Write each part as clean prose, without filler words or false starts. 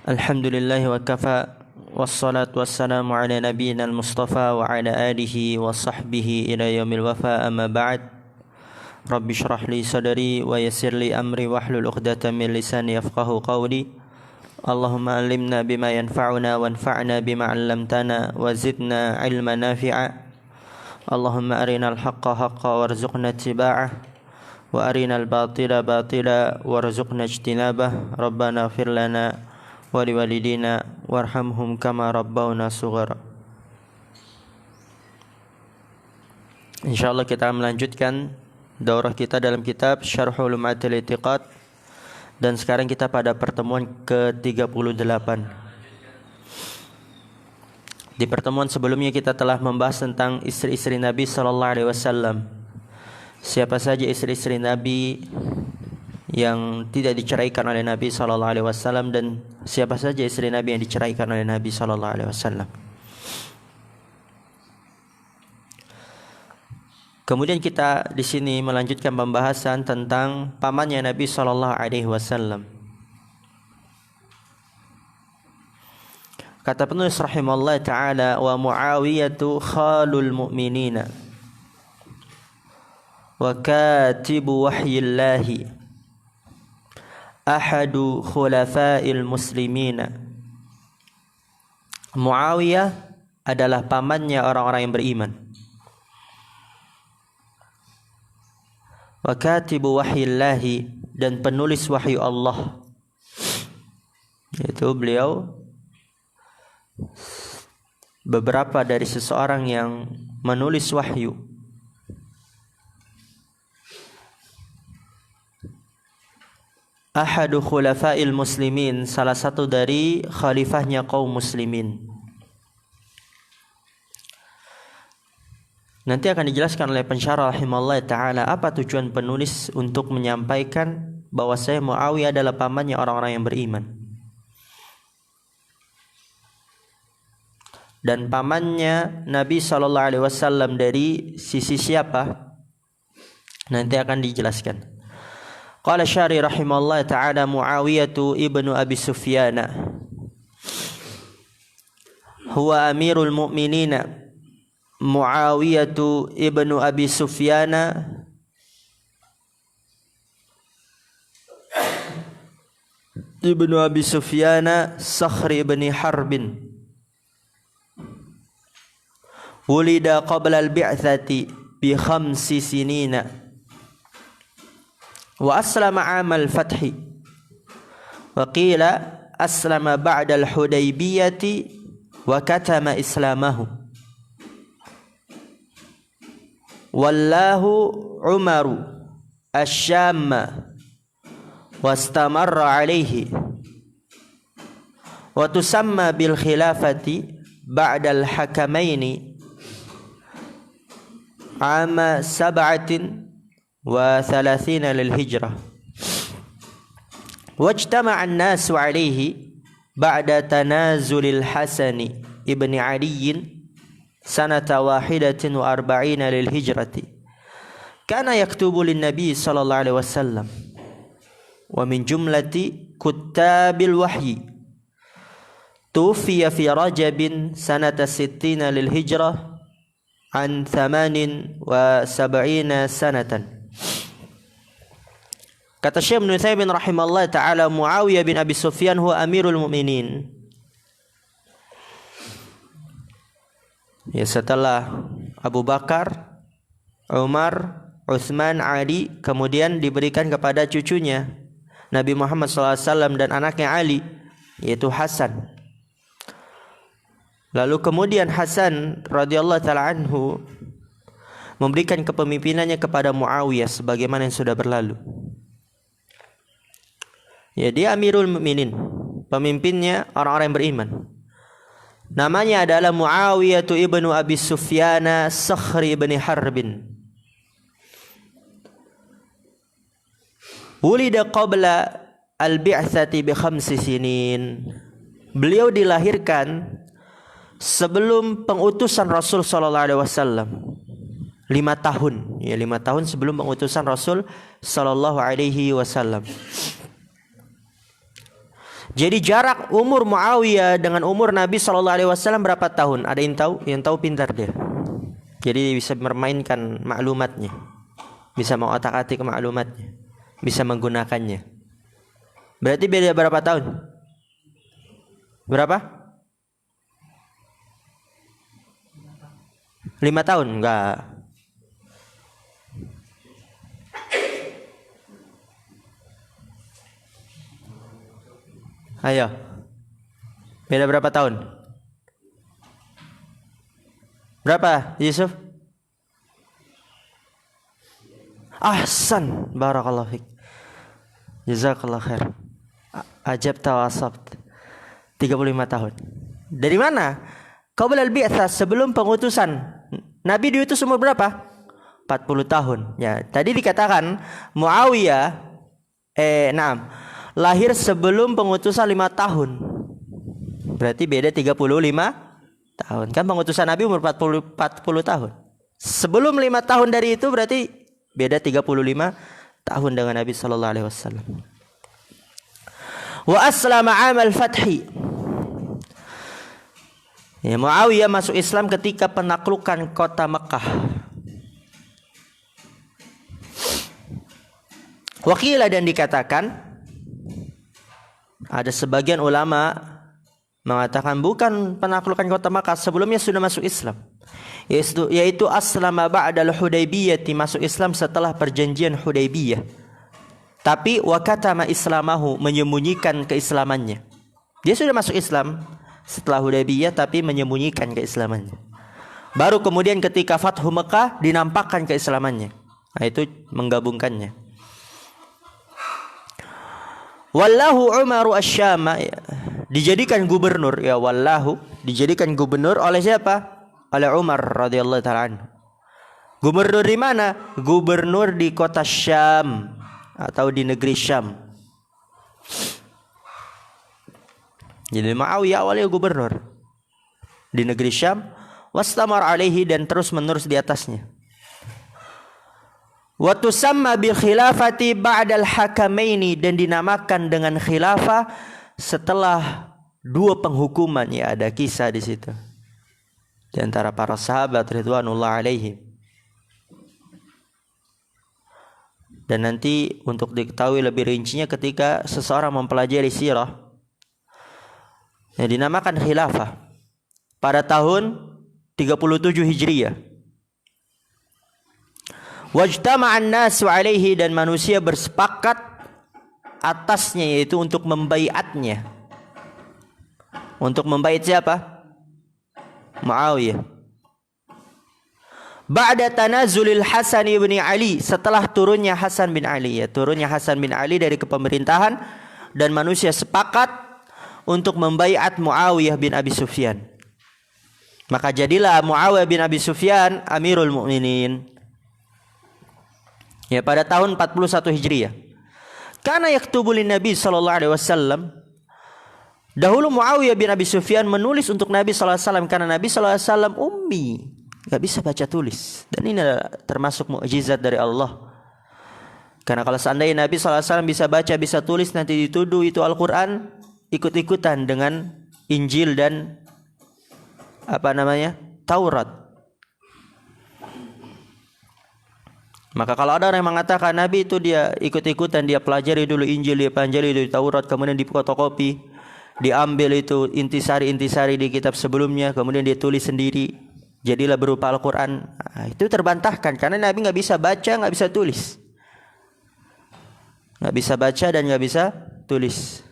Alhamdulillah wa kafa wassalatu wassalamu ala nabiyyina al-mustafa wa ala alihi wa sahbihi ila yaumil wafa amma ba'd. Rabbi shrah li sadri wa yassir li amri wahlul 'uqdatam min lisani yafqahu qawli. Allahumma allimna bima yanfa'una wanfa'na bima 'allamtana wa zidna 'ilman nafi'a. Allahumma arinal haqqa haqqan warzuqna ittiba'ah wa arinal batila batila warzuqna ijtinabah. Rabbana ighfir lana wa liwalidina warhamhum kama rabbawna sughara. Insyaallah kita melanjutkan daurah kita dalam kitab Syarhul Lum'atil I'tiqad, dan sekarang kita pada pertemuan ke-38. Di pertemuan sebelumnya kita telah membahas tentang istri-istri Nabi sallallahu alaihi wasallam. Siapa saja istri-istri Nabi yang tidak diceraikan oleh Nabi sallallahu alaihi wasallam, dan siapa saja istri Nabi yang diceraikan oleh Nabi sallallahu alaihi wasallam. Kemudian kita di sini melanjutkan pembahasan tentang pamannya Nabi sallallahu alaihi wasallam. Kata penulis rahimahullah taala, wa Muawiyatu khalul mu'minina wa katibu wahyillahi ahadu khulafa'il muslimina. Muawiyah adalah pamannya orang-orang yang beriman. Wa katibu wahyillahi, dan penulis wahyu Allah, yaitu beliau beberapa dari seseorang yang menulis wahyu. Ahadu khulafa'il muslimin, salah satu dari khalifahnya kaum muslimin. Nanti akan dijelaskan oleh pensyarah rahimahullah ta'ala apa tujuan penulis untuk menyampaikan bahwasanya Muawiyah adalah pamannya orang-orang yang beriman. Dan pamannya Nabi SAW dari sisi siapa? Nanti akan dijelaskan. Qala syari rahimahullah ta'ala, Muawiyatu ibnu Abi Sufyana huwa amirul mu'minina. Muawiyatu ibnu Abi Sufyana ibnu Abi Sufyana Sakhri ibni Harbin, wulida qabla al-bi'thati bi 5 sinina wa aslama 'amal fathi wa qila aslama ba'da al-Hudaybiyati wa katama islamahu. Wallahu Umaru asy-Syamma wastamarra alaihi wa tusamma bil khilafati ba'da al-hakamaini ama 37 lil hijrah. Wajtama'a an-nasu alaihi ba'da tanazulil Hasani ibni Ali sanata 41 lil hijrati. Kana yaktubu lin Nabi sallallahu alaihi wasallam wa min jumlati kuttabil wahyi. Tufiya fi Rajabin sanata 60 lil hijrah an 78 sanatan. Kata Syekh Ibnu Utsaimin rahimallahu taala, Muawiyah bin Abi Sufyan huwa amirul mu'minin. Ya, setelah Abu Bakar, Umar, Utsman, Ali, kemudian diberikan kepada cucunya Nabi Muhammad SAW dan anaknya Ali, yaitu Hasan. Lalu kemudian Hasan radhiyallahu taala anhu memberikan kepemimpinannya kepada Muawiyah sebagaimana yang sudah berlalu. Ya, dia Amirul Mukminin, pemimpinnya orang-orang yang beriman. Namanya adalah Muawiyah ibnu Abi Sufyana Sakhri ibni Harbin. Wulida qabla al-bi'tsati bi 5 sinin. Beliau dilahirkan sebelum pengutusan Rasul sallallahu alaihi wasallam. 5 tahun, ya 5 tahun sebelum pengutusan Rasul sallallahu alaihi wasallam. Jadi jarak umur Muawiyah dengan umur Nabi SAW berapa tahun? Ada yang tahu? Yang tahu pintar dia. Jadi bisa mempermainkan maklumatnya, bisa mengotak-atik maklumatnya, bisa menggunakannya. Berarti beda berapa tahun? Berapa? 5 tahun? Enggak. Ayo. Beda berapa tahun? Berapa, Yusuf? Ahsan, barakallahu fik. Jazakallah khair. Ajab tawasabt. 35 tahun. Dari mana? Qabla al-bi'tsah, sebelum pengutusan. Nabi diutus umur berapa? 40 tahun. Ya, tadi dikatakan Muawiyah lahir sebelum pengutusan 5 tahun. Berarti beda 35 tahun. Kan pengutusan Nabi umur 40 tahun. Sebelum 5 tahun dari itu berarti beda 35 tahun dengan Nabi sallallahu alaihi wasallam. Wa aslama 'amal fathi. Ya, Muawiyah masuk Islam ketika penaklukan kota Mekah. Wakilah dan dikatakan, ada sebagian ulama mengatakan bukan penaklukan kota Makkah, sebelumnya sudah masuk Islam. Yaitu aslama ba'dal Hudaybiyah, masuk Islam setelah perjanjian Hudaybiyah. Tapi wakatama islamahu, menyembunyikan keislamannya. Dia sudah masuk Islam setelah Hudaybiyah tapi menyembunyikan keislamannya. Baru kemudian ketika Fathu Mekah dinampakkan keislamannya. Nah, itu menggabungkannya. Wallahu Umaru Asy-Syam, dijadikan gubernur, ya wallahu, dijadikan gubernur oleh siapa? Oleh Umar radhiyallahu taala anhu. Gubernur di mana? Gubernur di kota Syam atau di negeri Syam. Jadi Muawiyah awalnya gubernur di negeri Syam, wastamar alaihi, dan terus menerus di atasnya. Wa tusamma bil khilafati ba'dal hakamaini, dan dinamakan dengan khilafah setelah 2 penghukuman. Ya, ada kisah di situ di antara para sahabat ridwanullah alaihim. Dan nanti untuk diketahui lebih rincinya ketika seseorang mempelajari sirah, ya, dinamakan khilafah pada tahun 37 Hijriyah. Wajtama'an nasu alaihi, dan manusia bersepakat atasnya, yaitu untuk membaiatnya. Untuk membait siapa? Muawiyah. Ba'da tanazulil Hasan ibn Ali, setelah turunnya Hasan bin Ali, ya, turunnya Hasan bin Ali dari kepemerintahan, dan manusia sepakat untuk membaiat Muawiyah bin Abi Sufyan. Maka jadilah Muawiyah bin Abi Sufyan Amirul Mukminin. Ya, pada tahun 41 Hijriah. Karena yaktubu lin Nabi sallallahu alaihi wasallam. Dahulu Muawiyah bin Abi Sufyan menulis untuk Nabi sallallahu alaihi wasallam, karena Nabi sallallahu alaihi wasallam ummi, enggak bisa baca tulis. Dan ini adalah termasuk mukjizat dari Allah. Karena kalau seandainya Nabi sallallahu alaihi wasallam bisa baca, bisa tulis, nanti dituduh itu Al-Qur'an ikut-ikutan dengan Injil dan Taurat. Maka kalau ada orang yang mengatakan Nabi itu dia ikut-ikutan, dia pelajari dulu Injil, dia pelajari dulu Taurat, kemudian difotokopi, diambil itu intisari-intisari di kitab sebelumnya, kemudian dia tulis sendiri, jadilah berupa Al-Quran. Nah, itu terbantahkan, karena Nabi nggak bisa baca, nggak bisa tulis, nggak bisa baca dan nggak bisa tulis.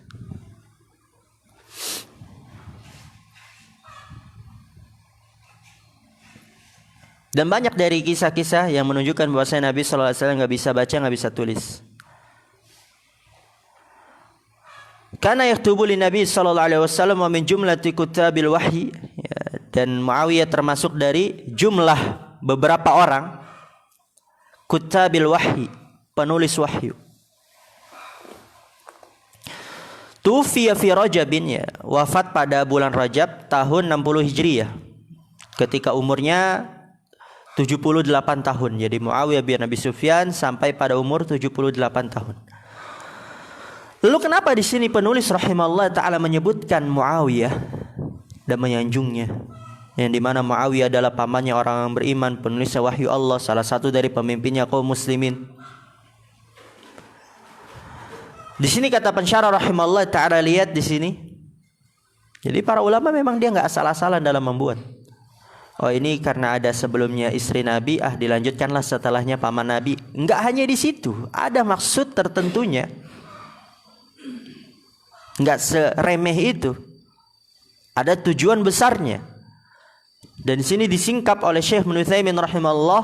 Dan banyak dari kisah-kisah yang menunjukkan bahwasanya Nabi sallallahu alaihi wasallam enggak bisa baca, enggak bisa tulis. Karena yaktubu lin Nabi sallallahu alaihi wasallam wa min jumlati kutabil wahyi, ya, dan Muawiyah termasuk dari jumlah beberapa orang kutabil wahyi, penulis wahyu. Tufiya fi Rajabin, ya, wafat pada bulan Rajab tahun 60 Hijriyah ketika umurnya 78 tahun. Jadi Muawiyah bin Abi Sufyan sampai pada umur 78 tahun. Lalu kenapa di sini penulis rahimahullah taala menyebutkan Muawiyah dan menyanjungnya? Yang dimana Muawiyah adalah pamannya orang yang beriman, penulis wahyu Allah, salah satu dari pemimpinnya kaum muslimin. Di sini kata pensyarah rahimahullah taala, lihat di sini. Jadi para ulama memang dia enggak asal-asalan dalam membuat. Oh, ini karena ada sebelumnya istri Nabi, dilanjutkanlah setelahnya paman Nabi. Enggak hanya di situ, ada maksud tertentunya. Enggak seremeh itu. Ada tujuan besarnya. Dan di sini disingkap oleh Syekh Ibnu Utsaimin rahimahullah,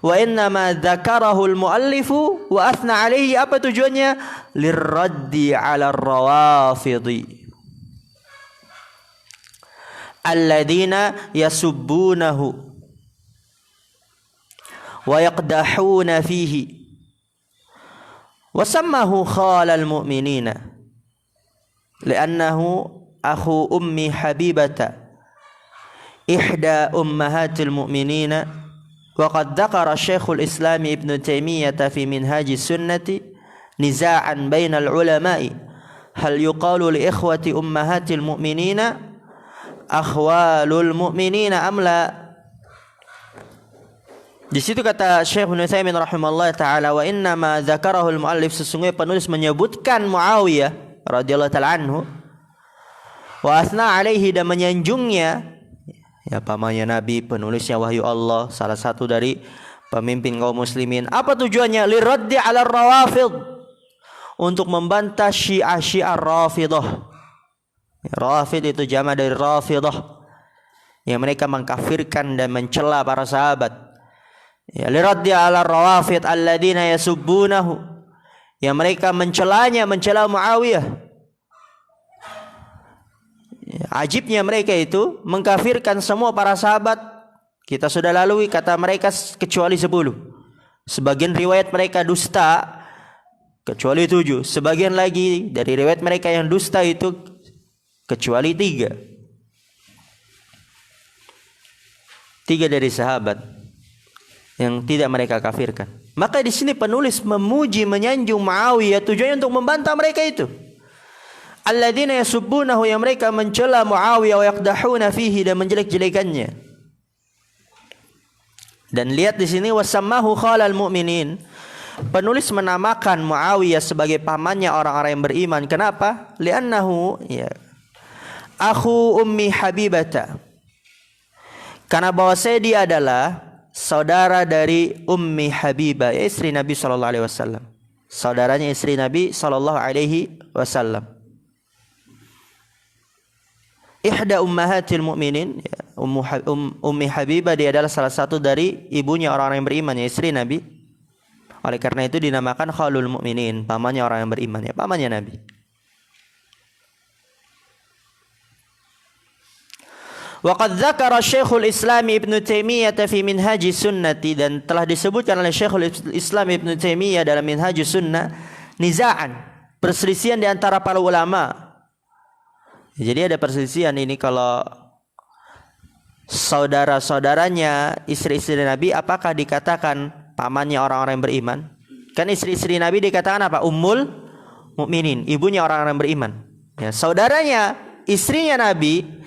wa inna ma dzakarahu al-muallifu wa athna alaihi, apa tujuannya? Lirraddi 'ala ar-rawafidhi alladzina yasubbunahu wa yaqdahuna fihi wa sammahu khalal mu'minina li'annahu akhu ummi habibata ihda ummahatil mu'minina wa qad dzakara Syekhul Islam Ibnu Taimiyah fi Minhajis Sunnati niza'an bainal ulama'i hal yuqalu li ikhwati ummahatil mu'minina akhwalul mu'minina amla. Di situ kata Syekh Ibnu Utsaimin rahimahullah taala, wa inna ma dzakarahul muallif, sesungguhnya penulis menyebutkan Muawiyah radhiyallahu taala anhu, wa asna alaihi, dan menyanjungnya, ya pamannya Nabi, penulisnya wahyu Allah, salah satu dari pemimpin kaum muslimin. Apa tujuannya? Liraddi 'ala rawafid, untuk membantah Syiah Rafidah. Rafid itu jama dari Rafidah, yang mereka mengkafirkan dan mencela para sahabat. Ya, liraddi 'ala rawafid alladzina yasubbunahu, yang mereka mencelanya, mencela Muawiyah. Ya, ajibnya mereka itu mengkafirkan semua para sahabat. Kita sudah lalui kata mereka kecuali 10. Sebagian riwayat mereka dusta kecuali 7. Sebagian lagi dari riwayat mereka yang dusta itu kecuali 3. 3 dari sahabat yang tidak mereka kafirkan. Maka di sini penulis memuji, menyanjung Muawiyah, tujuannya untuk membantah mereka itu. Alladzina yasubbunahu, yang mereka mencela Muawiyah, wa yaqdahuna fihi, dan menjelek-jelekannya. Dan lihat di sini, wasammahu khalal mu'minin, penulis menamakan Muawiyah sebagai pamannya orang-orang yang beriman. Kenapa? Li'annahu, ya, akhu ummi habibata, karena bahwasanya dia adalah saudara dari Ummi Habibah, istri Nabi sallallahu alaihi wasallam. Saudaranya istri Nabi sallallahu alaihi wasallam. Ihda ummahatil mu'minin, ya, Ummi Habibah, dia adalah salah satu dari ibunya orang-orang yang beriman, ya, istri Nabi. Oleh karena itu dinamakan khalul mu'minin, pamannya orang yang beriman, ya, pamannya Nabi. Wa qad dzakara Syekhul Islam Ibnu Taimiyah fi Minhajis Sunnati, dan telah disebutkan oleh Syekhul Islam Ibnu Taimiyah dalam Minhajus Sunnah, nizaan, perselisihan di antara para ulama. Jadi ada perselisihan ini, kalau saudara-saudaranya istri-istri Nabi, apakah dikatakan pamannya orang-orang yang beriman? Kan istri-istri Nabi dikatakan apa? Ummul Mukminin, ibunya orang-orang beriman. Ya, saudaranya, istrinya Nabi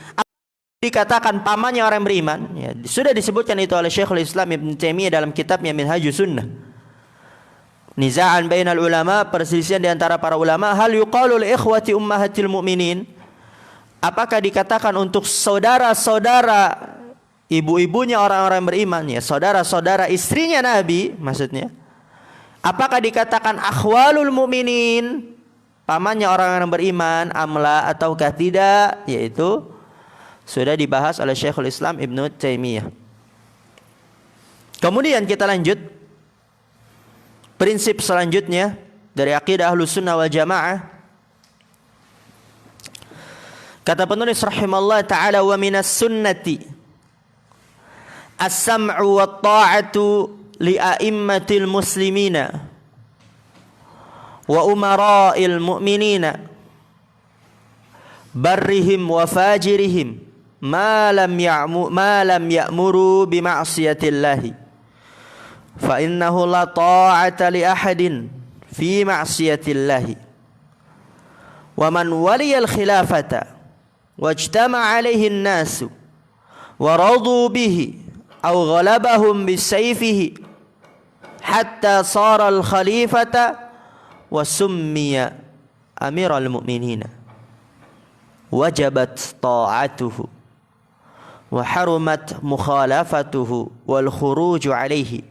dikatakan pamannya orang beriman, ya, sudah disebutkan itu oleh Syekhul Islam Ibnu Taimiyah dalam kitabnya Minhajus Sunnah. Nizaan bainal ulama, perselisihan di antara para ulama, hal yuqalu li ikhwati ummahatil mu'minin, apakah dikatakan untuk saudara-saudara ibu-ibunya orang-orang beriman, ya, saudara-saudara istrinya Nabi maksudnya, apakah dikatakan akhwalul mu'minin, pamannya orang-orang beriman, amla, ataukah tidak? Yaitu sudah dibahas oleh Syekhul Islam Ibnu Taimiyah. Kemudian kita lanjut, prinsip selanjutnya dari akidah Ahlus Sunnah wal Jamaah. Kata penulis rahimallahu taala, wa minas sunnati as-sam'u wat ta'atu li a'immatil muslimina wa umara'il mu'minina barrihim wa fajirihim ma lam ya'muru bi ma'siyatillahi fa innahu la ta'ata li ahadin fi ma'siyatillahi wa man waliyal khilafata wajtama alaihi an-nasu wa radu bihi aw ghalabahum bisayfihi hatta sara al-khalifata wa summiya amiral mu'minina wajabat ta'atuhu wa harumat mukhalafatuhu wal khuruju alaihi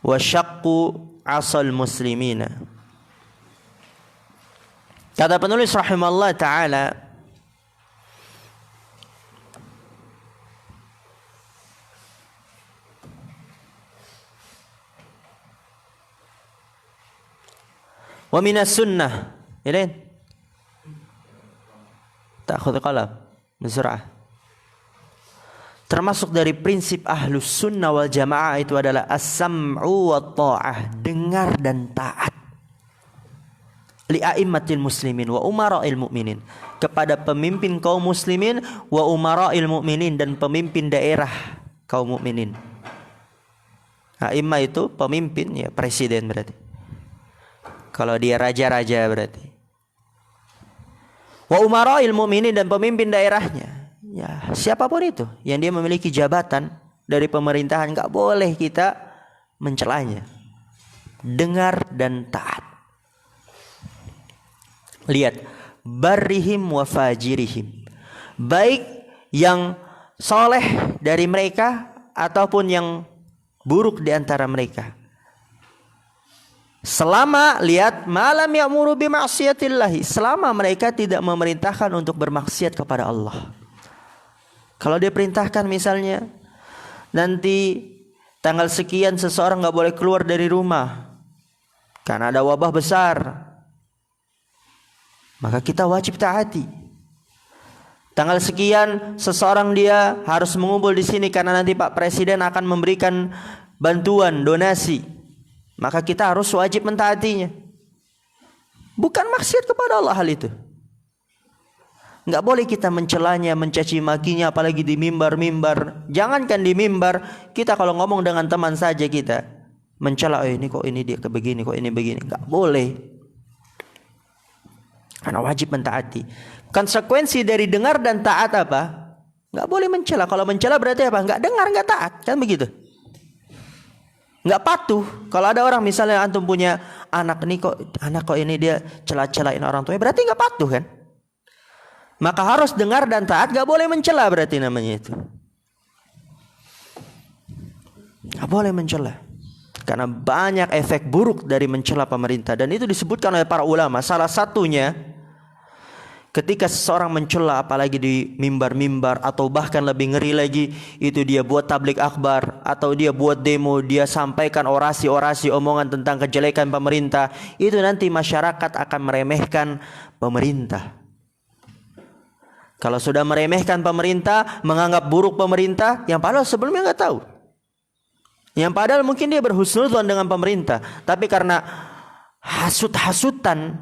wa syaqqu asal muslimina. Kata penulis rahimahullah ta'ala, wa minas sunnah ilain ta'khudh qalam bisur'ah. Termasuk dari prinsip ahlus sunnah wal jamaah itu adalah as-sam'u wa ta'ah, dengar dan taat. Li'a'immatil muslimin wa umara'il mu'minin, kepada pemimpin kaum muslimin wa umara'il mu'minin, dan pemimpin daerah kaum mukminin. A'immah itu pemimpin, ya presiden berarti. Kalau dia raja-raja berarti. Wa umara'il mu'minin, dan pemimpin daerahnya. Ya, siapapun itu yang dia memiliki jabatan dari pemerintahan, enggak boleh kita mencelanya. Dengar dan taat. Lihat, barrihim wa fajirihim, baik yang soleh dari mereka ataupun yang buruk di antara mereka. Selama, lihat, malam ya'muru bima'siyatillahi, selama mereka tidak memerintahkan untuk bermaksiat kepada Allah. Kalau dia perintahkan misalnya nanti tanggal sekian seseorang nggak boleh keluar dari rumah karena ada wabah besar, maka kita wajib taati. Tanggal sekian seseorang dia harus mengumpul di sini karena nanti Pak Presiden akan memberikan bantuan donasi, maka kita harus wajib mentaatinya. Bukan maksiat kepada Allah hal itu. Enggak boleh kita mencelanya, mencaci makinya, apalagi di mimbar-mimbar. Jangankan di mimbar, kita kalau ngomong dengan teman saja kita mencela, ini kok ini dia begini, kok ini begini. Enggak boleh. Karena wajib mentaati. Konsekuensi dari dengar dan taat apa? Enggak boleh mencela. Kalau mencela berarti apa? Enggak dengar, enggak taat. Kan begitu. Enggak patuh. Kalau ada orang misalnya antum punya anak kok ini dia cela-celain orang tuanya, berarti enggak patuh kan? Maka harus dengar dan taat, gak boleh mencela berarti namanya itu. Gak boleh mencela. Karena banyak efek buruk dari mencela pemerintah. Dan itu disebutkan oleh para ulama. Salah satunya, ketika seseorang mencela apalagi di mimbar-mimbar, atau bahkan lebih ngeri lagi, itu dia buat tablik akbar, atau dia buat demo, dia sampaikan orasi-orasi omongan tentang kejelekan pemerintah. Itu nanti masyarakat akan meremehkan pemerintah. Kalau sudah meremehkan pemerintah, menganggap buruk pemerintah, yang padahal sebelumnya nggak tahu, yang padahal mungkin dia berhusnudzon dengan pemerintah, tapi karena hasut-hasutan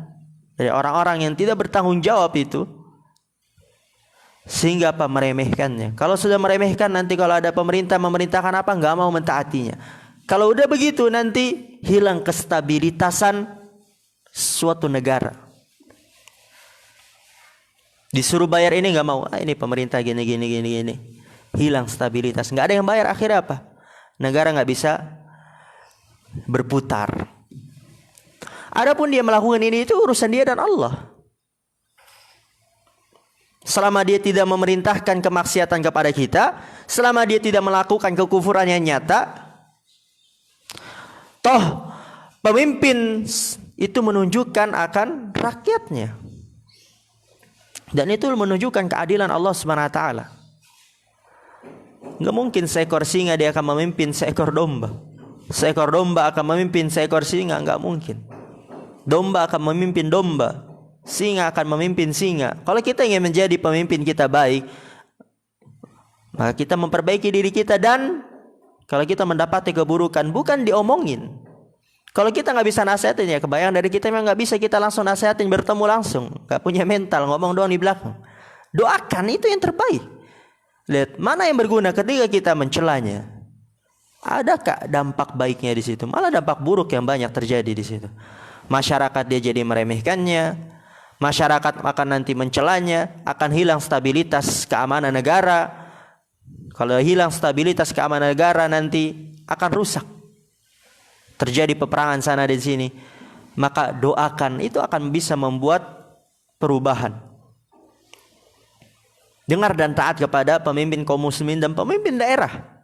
dari orang-orang yang tidak bertanggung jawab itu, sehingga apa, meremehkannya. Kalau sudah meremehkan, nanti kalau ada pemerintah memerintahkan apa, nggak mau mentaatinya. Kalau udah begitu, nanti hilang kestabilitasan suatu negara. Disuruh bayar ini nggak mau, ini pemerintah gini. Hilang stabilitas, nggak ada yang bayar, akhirnya apa? Negara nggak bisa berputar. Adapun dia melakukan ini, itu urusan dia dan Allah. Selama dia tidak memerintahkan kemaksiatan kepada kita, selama dia tidak melakukan kekufuran yang nyata, toh pemimpin itu menunjukkan akan rakyatnya. Dan itu menunjukkan keadilan Allah Subhanahu wa taala. Enggak mungkin seekor singa dia akan memimpin seekor domba. Seekor domba akan memimpin seekor singa, enggak mungkin. Domba akan memimpin domba, singa akan memimpin singa. Kalau kita ingin menjadi pemimpin kita baik, maka kita memperbaiki diri kita, dan kalau kita mendapati keburukan bukan diomongin. Kalau kita nggak bisa nasihatin, ya kebayang dari kita memang nggak bisa kita langsung nasihatin, bertemu langsung, nggak punya mental, ngomong doang di belakang. Doakan, itu yang terbaik. Lihat mana yang berguna ketika kita mencelanya. Adakah dampak baiknya di situ? Malah dampak buruk yang banyak terjadi di situ. Masyarakat dia jadi meremehkannya, masyarakat akan nanti mencelanya, akan hilang stabilitas keamanan negara. Kalau hilang stabilitas keamanan negara nanti akan rusak. Terjadi peperangan sana dan sini. Maka doakan, itu akan bisa membuat perubahan. Dengar dan taat kepada pemimpin kaum muslimin dan pemimpin daerah.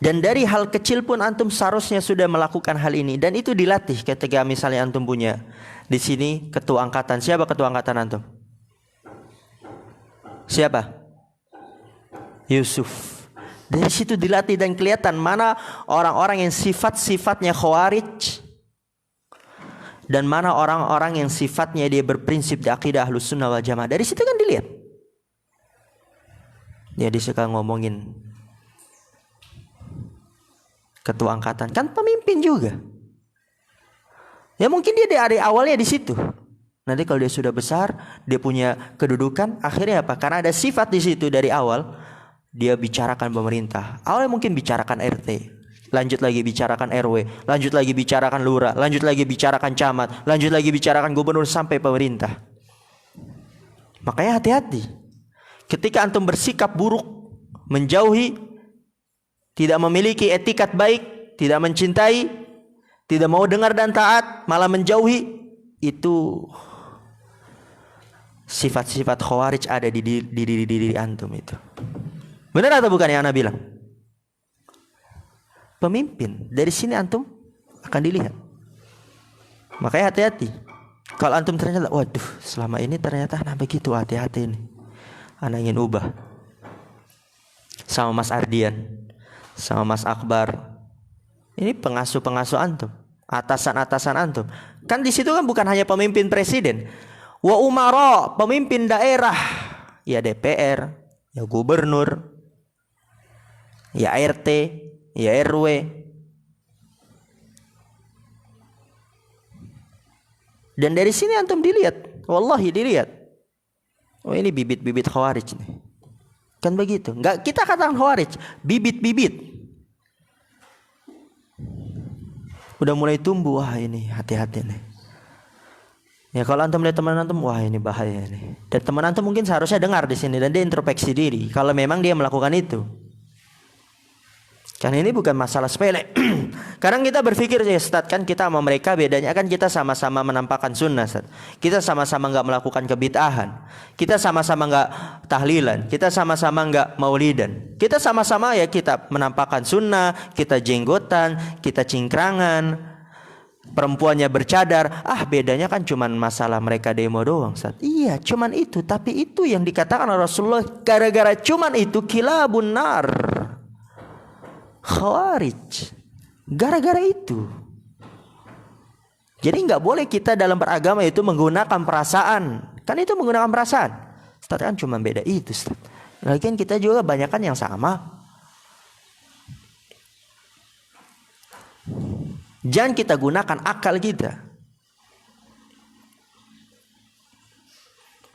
Dan dari hal kecil pun antum seharusnya sudah melakukan hal ini, dan itu dilatih ketika misalnya antum punya di sini ketua angkatan. Siapa ketua angkatan antum? Siapa? Yusuf. Dari situ dilatih dan kelihatan mana orang-orang yang sifat-sifatnya khawarij dan mana orang-orang yang sifatnya dia berprinsip di akidah Ahlus Sunnah wal Jamaah. Dari situ kan dilihat. Dia suka ngomongin ketua angkatan, kan pemimpin juga. Ya mungkin dia dari awalnya di situ. Nanti kalau dia sudah besar, dia punya kedudukan, akhirnya apa? Karena ada sifat di situ dari awal, dia bicarakan pemerintah. Awalnya mungkin bicarakan RT, lanjut lagi bicarakan RW, lanjut lagi bicarakan lurah, lanjut lagi bicarakan camat, lanjut lagi bicarakan gubernur sampai pemerintah. Makanya hati-hati. Ketika antum bersikap buruk, menjauhi, tidak memiliki etikat baik, tidak mencintai, tidak mau dengar dan taat, malah menjauhi, itu sifat-sifat khawarij ada di diri antum itu. Benar atau bukan yang ana bilang? Pemimpin, dari sini antum akan dilihat. Makanya hati-hati. Kalau antum ternyata, waduh, selama ini ternyata ana begitu, hati-hati ini. Ana ingin ubah. Sama Mas Ardian, sama Mas Akbar, ini pengasuh-pengasuh antum, atasan-atasan antum. Kan di situ kan bukan hanya pemimpin presiden, wa umara, pemimpin daerah, ya DPR, ya gubernur, ya RT, ya RW. Dan dari sini antum dilihat, wallahi dilihat, oh ini bibit-bibit khawarij nih. Kan begitu. Enggak kita katakan khawarij, bibit-bibit. Udah mulai tumbuh, wah ini hati-hati nih. Ya kalau antum lihat teman antum, wah ini bahaya nih. Dan teman antum mungkin seharusnya dengar di sini dan dia introspeksi diri kalau memang dia melakukan itu. Karena ini bukan masalah sepele. Kadang kita berpikir ya Ustaz, kan kita sama mereka bedanya kan kita sama-sama menampakkan sunnah Ustaz. Kita sama-sama enggak melakukan kebid'ahan. Kita sama-sama enggak tahlilan. Kita sama-sama enggak maulidan. Kita sama-sama ya kita menampakkan sunnah, kita jenggotan, kita cingkrangan. Perempuannya bercadar. Bedanya kan cuman masalah mereka demo doang Ustaz. Iya, cuman itu. Tapi itu yang dikatakan Rasulullah, gara-gara cuman itu kilabun nar. Khawarij, gara-gara itu. Jadi nggak boleh kita dalam beragama itu menggunakan perasaan. Kan itu menggunakan perasaan. Ustaz kan cuma beda itu Ustaz. Lagian kita juga banyakan yang sama. Jangan kita gunakan akal kita.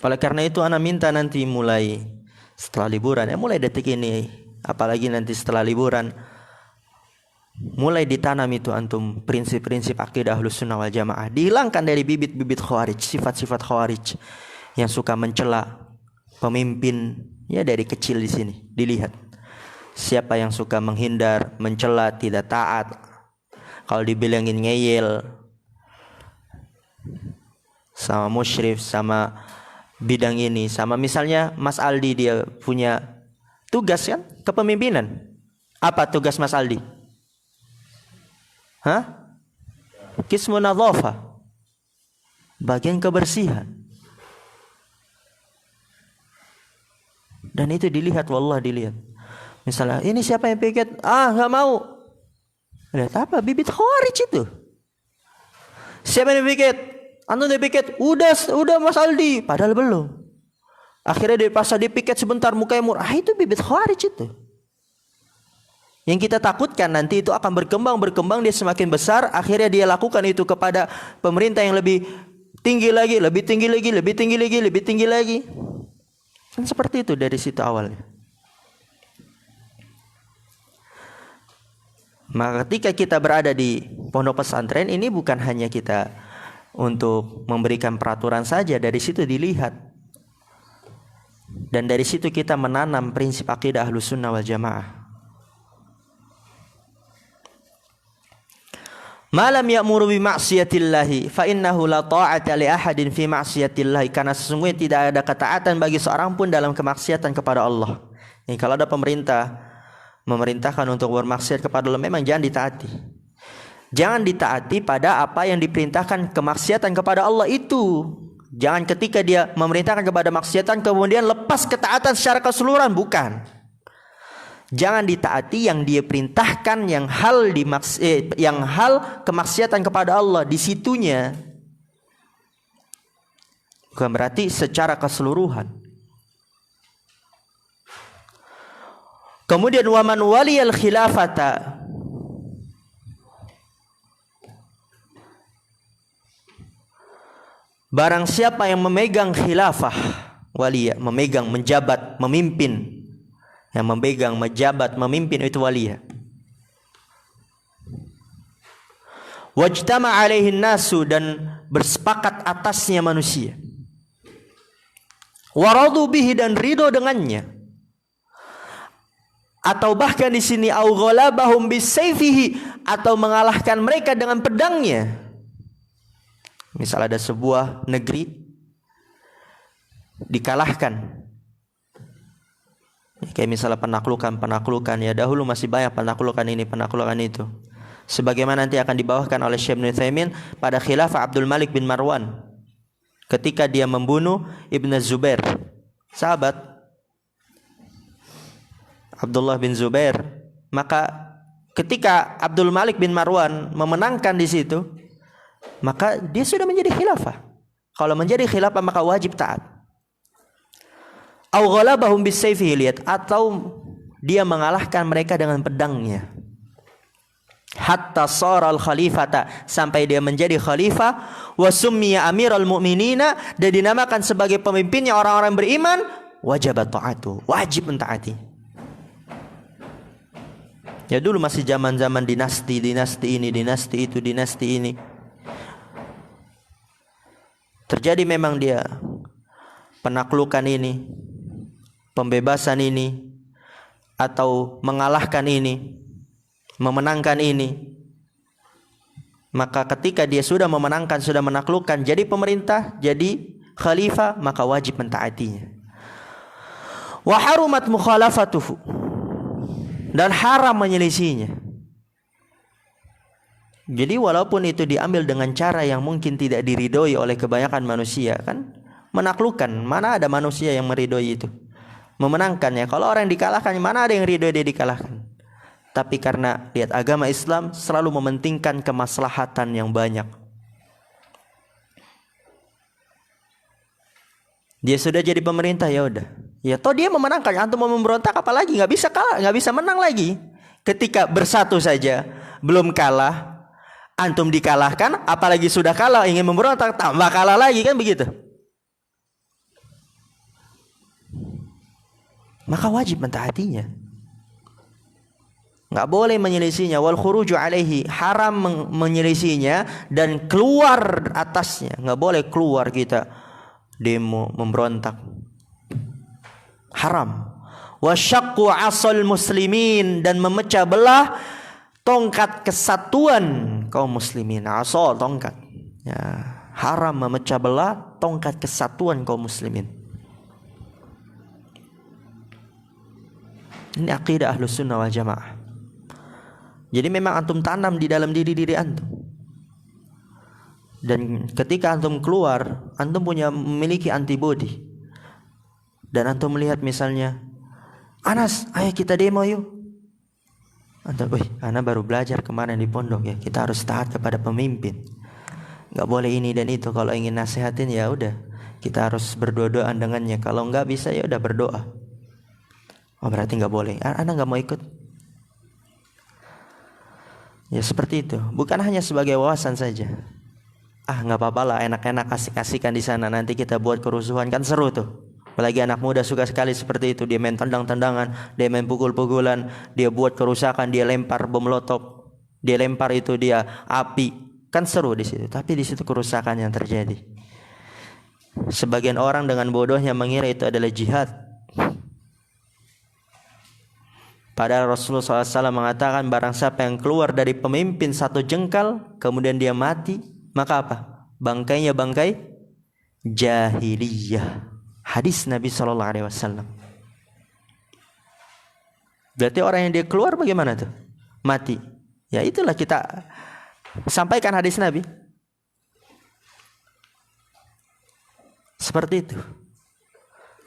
Oleh karena itu ana minta nanti mulai setelah liburan, mulai detik ini, apalagi nanti setelah liburan, mulai ditanam itu antum prinsip-prinsip akidah Ahlus Sunnah wal Jamaah. Dihilangkan dari bibit-bibit khawarij, sifat-sifat khawarij yang suka mencela pemimpin. Ya dari kecil di sini dilihat. Siapa yang suka menghindar, mencela, tidak taat. Kalau dibilangin ngeyel, sama musyrif, sama bidang ini, sama misalnya Mas Aldi, dia punya tugas kan kepemimpinan. Apa tugas Mas Aldi? Qismun nadhafah, bagian kebersihan. Dan itu dilihat, wallah dilihat. Misalnya ini siapa yang piket? Nggak mau. Lihat apa? Bibit khawarij itu. Siapa yang piket? Antum dipiket? Udah Mas Aldi. Padahal belum. Akhirnya dia pas dipiket sebentar mukanya murah. Itu bibit khawarij itu. Yang kita takutkan nanti itu akan berkembang, dia semakin besar, akhirnya dia lakukan itu kepada pemerintah yang lebih tinggi lagi, lebih tinggi lagi. Kan seperti itu dari situ awalnya. Maka ketika kita berada di pondok pesantren ini bukan hanya kita untuk memberikan peraturan saja, dari situ dilihat dan dari situ kita menanam prinsip akidah Ahlus Sunnah wal Jamaah. Malam ya'muru bi ma'siyatillahi fa innahu la ta'ata li ahadin fi ma'siyatillahi, karena sesungguhnya tidak ada ketaatan bagi seorang pun dalam kemaksiatan kepada Allah. Ini kalau ada pemerintah memerintahkan untuk bermaksiat kepada Allah, memang jangan ditaati. Jangan ditaati pada apa yang diperintahkan kemaksiatan kepada Allah itu. Jangan ketika dia memerintahkan kepada maksiatan kemudian lepas ketaatan secara keseluruhan, bukan. Jangan ditaati yang dia perintahkan, yang hal kemaksiatan kepada Allah di situnya. Bukan berarti secara keseluruhan. Kemudian waman waliyal khilafata, barang siapa yang memegang khilafah, waliyah, memegang, menjabat, memimpin. Yang memegang, menjabat, memimpin itu waliyah. Wajtama alaihin nasu, dan bersepakat atasnya manusia. Waradu bihi, dan ridho dengannya. Atau bahkan di sini au ghalabahum bisayfihi, atau mengalahkan mereka dengan pedangnya. Misal ada sebuah negeri dikalahkan, kayak misalnya penaklukan ya, dahulu masih banyak penaklukan ini, penaklukan itu, sebagaimana nanti akan dibawakan oleh Syekh Ibnu Utsaimin pada khilafah Abdul Malik bin Marwan ketika dia membunuh Ibnu Zubair, sahabat Abdullah bin Zubair. Maka ketika Abdul Malik bin Marwan memenangkan di situ, maka dia sudah menjadi khilafah. Kalau menjadi khilafah maka wajib taat. Au ghalabahum bisayfihi, lihat, atau dia mengalahkan mereka dengan pedangnya. Hatta saral khalifata, sampai dia menjadi khalifah, wa summiya amiral mu'minina, dan dinamakan sebagai pemimpinnya orang-orang beriman, wajib taatu, wajib mentaati. Ya dulu masih zaman-zaman dinasti ini, dinasti itu, dinasti ini. Terjadi memang dia penaklukan ini, pembebasan ini, atau mengalahkan ini, memenangkan ini. Maka ketika dia sudah memenangkan, sudah menaklukkan, jadi pemerintah, jadi khalifah, maka wajib mentaatinya. Wa harumat mukhalafatuhu, dan haram menyelisihinya. Jadi walaupun itu diambil dengan cara yang mungkin tidak diridhoi oleh kebanyakan manusia, kan menaklukkan, mana ada manusia yang meridhoi itu. Memenangkannya, kalau orang yang dikalahkan, mana ada yang ridho dia dikalahkan. Tapi karena lihat agama Islam selalu mementingkan kemaslahatan yang banyak. Dia sudah jadi pemerintah, ya udah. Ya toh dia memenangkan, antum mau memberontak apalagi, nggak bisa kalah, nggak bisa menang lagi. Ketika bersatu saja belum kalah, antum dikalahkan, apalagi sudah kalah ingin memberontak, tambah kalah lagi, kan begitu. Maka wajib mentaatinya, nggak boleh menyelisihinya. Wal khuruju alaihi, haram menyelisihinya dan keluar atasnya, nggak boleh keluar kita demo memberontak, haram. Wasyaqqu asal muslimin, dan memecah belah tongkat kesatuan kaum muslimin. Asal tongkat, ya, haram memecah belah tongkat kesatuan kaum muslimin. Ini akidah Ahlus Sunnah wal Jamaah. Jadi memang antum tanam di dalam diri antum. Dan ketika antum keluar, antum memiliki antibody. Dan antum melihat misalnya, Anas, ayo kita demo yuk. Antum, Ana baru belajar kemarin di pondok ya, kita harus taat kepada pemimpin. Gak boleh ini dan itu. Kalau ingin nasihatin ya udah, kita harus berdoa dengannya. Kalau nggak bisa ya udah berdoa. Oh berarti nggak boleh. Ana nggak mau ikut. Ya seperti itu. Bukan hanya sebagai wawasan saja. Nggak apa-apa lah, enak-enak asik-asikan di sana. Nanti kita buat kerusuhan, kan seru tuh. Apalagi anak muda suka sekali seperti itu. Dia main tendang-tendangan, dia main pukul-pukulan, dia buat kerusakan, dia lempar bom molotov. dia lempar itu dia api, kan seru di situ. Tapi di situ kerusakan yang terjadi. Sebagian orang dengan bodohnya mengira itu adalah jihad. Padahal Rasulullah SAW mengatakan barang siapa yang keluar dari pemimpin satu jengkal kemudian dia mati, maka apa? Bangkainya bangkai jahiliyah. Hadis Nabi SAW. Berarti orang yang dia keluar bagaimana tuh? Mati. Ya itulah kita sampaikan hadis Nabi. Seperti itu.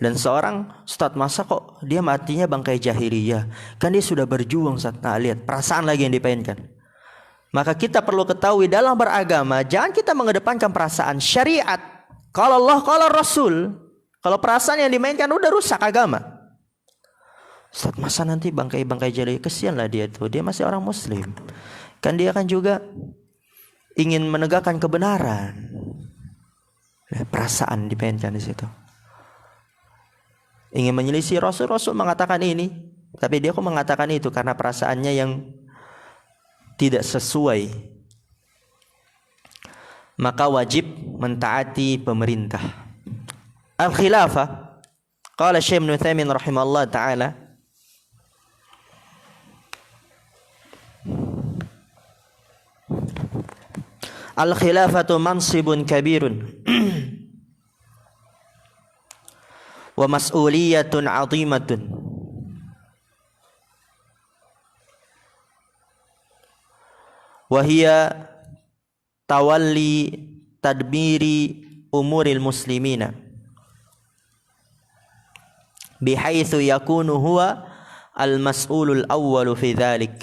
Dan seorang Ustaz, masa kok dia matinya bangkai jahiliyah? Kan dia sudah berjuang, Ustaz. Nah, lihat, perasaan lagi yang dipainkan. Maka kita perlu ketahui dalam beragama, jangan kita mengedepankan perasaan. Syariat, kalau Allah, kalau Rasul, kalau perasaan yang dimainkan udah rusak agama. Ustaz, masa nanti bangkai-bangkai jahiliyah? Kesianlah dia tuh, dia masih orang muslim. Kan dia kan juga ingin menegakkan kebenaran. Perasaan dipainkan di situ. Ingin menyelisih Rasul mengatakan ini, tapi dia kok mengatakan itu karena perasaannya yang tidak sesuai. Maka wajib mentaati pemerintah. Al-khilafah, qala Syekh Ibnu Utsaimin rahimahullah taala, al-khilafatu mansibun kabirun wa mas'uliyatun 'azimatun wa hiya tawalli tadbiri umuril muslimina bihaitsu yakunu huwa al-mas'ulul awwalu fi dzalik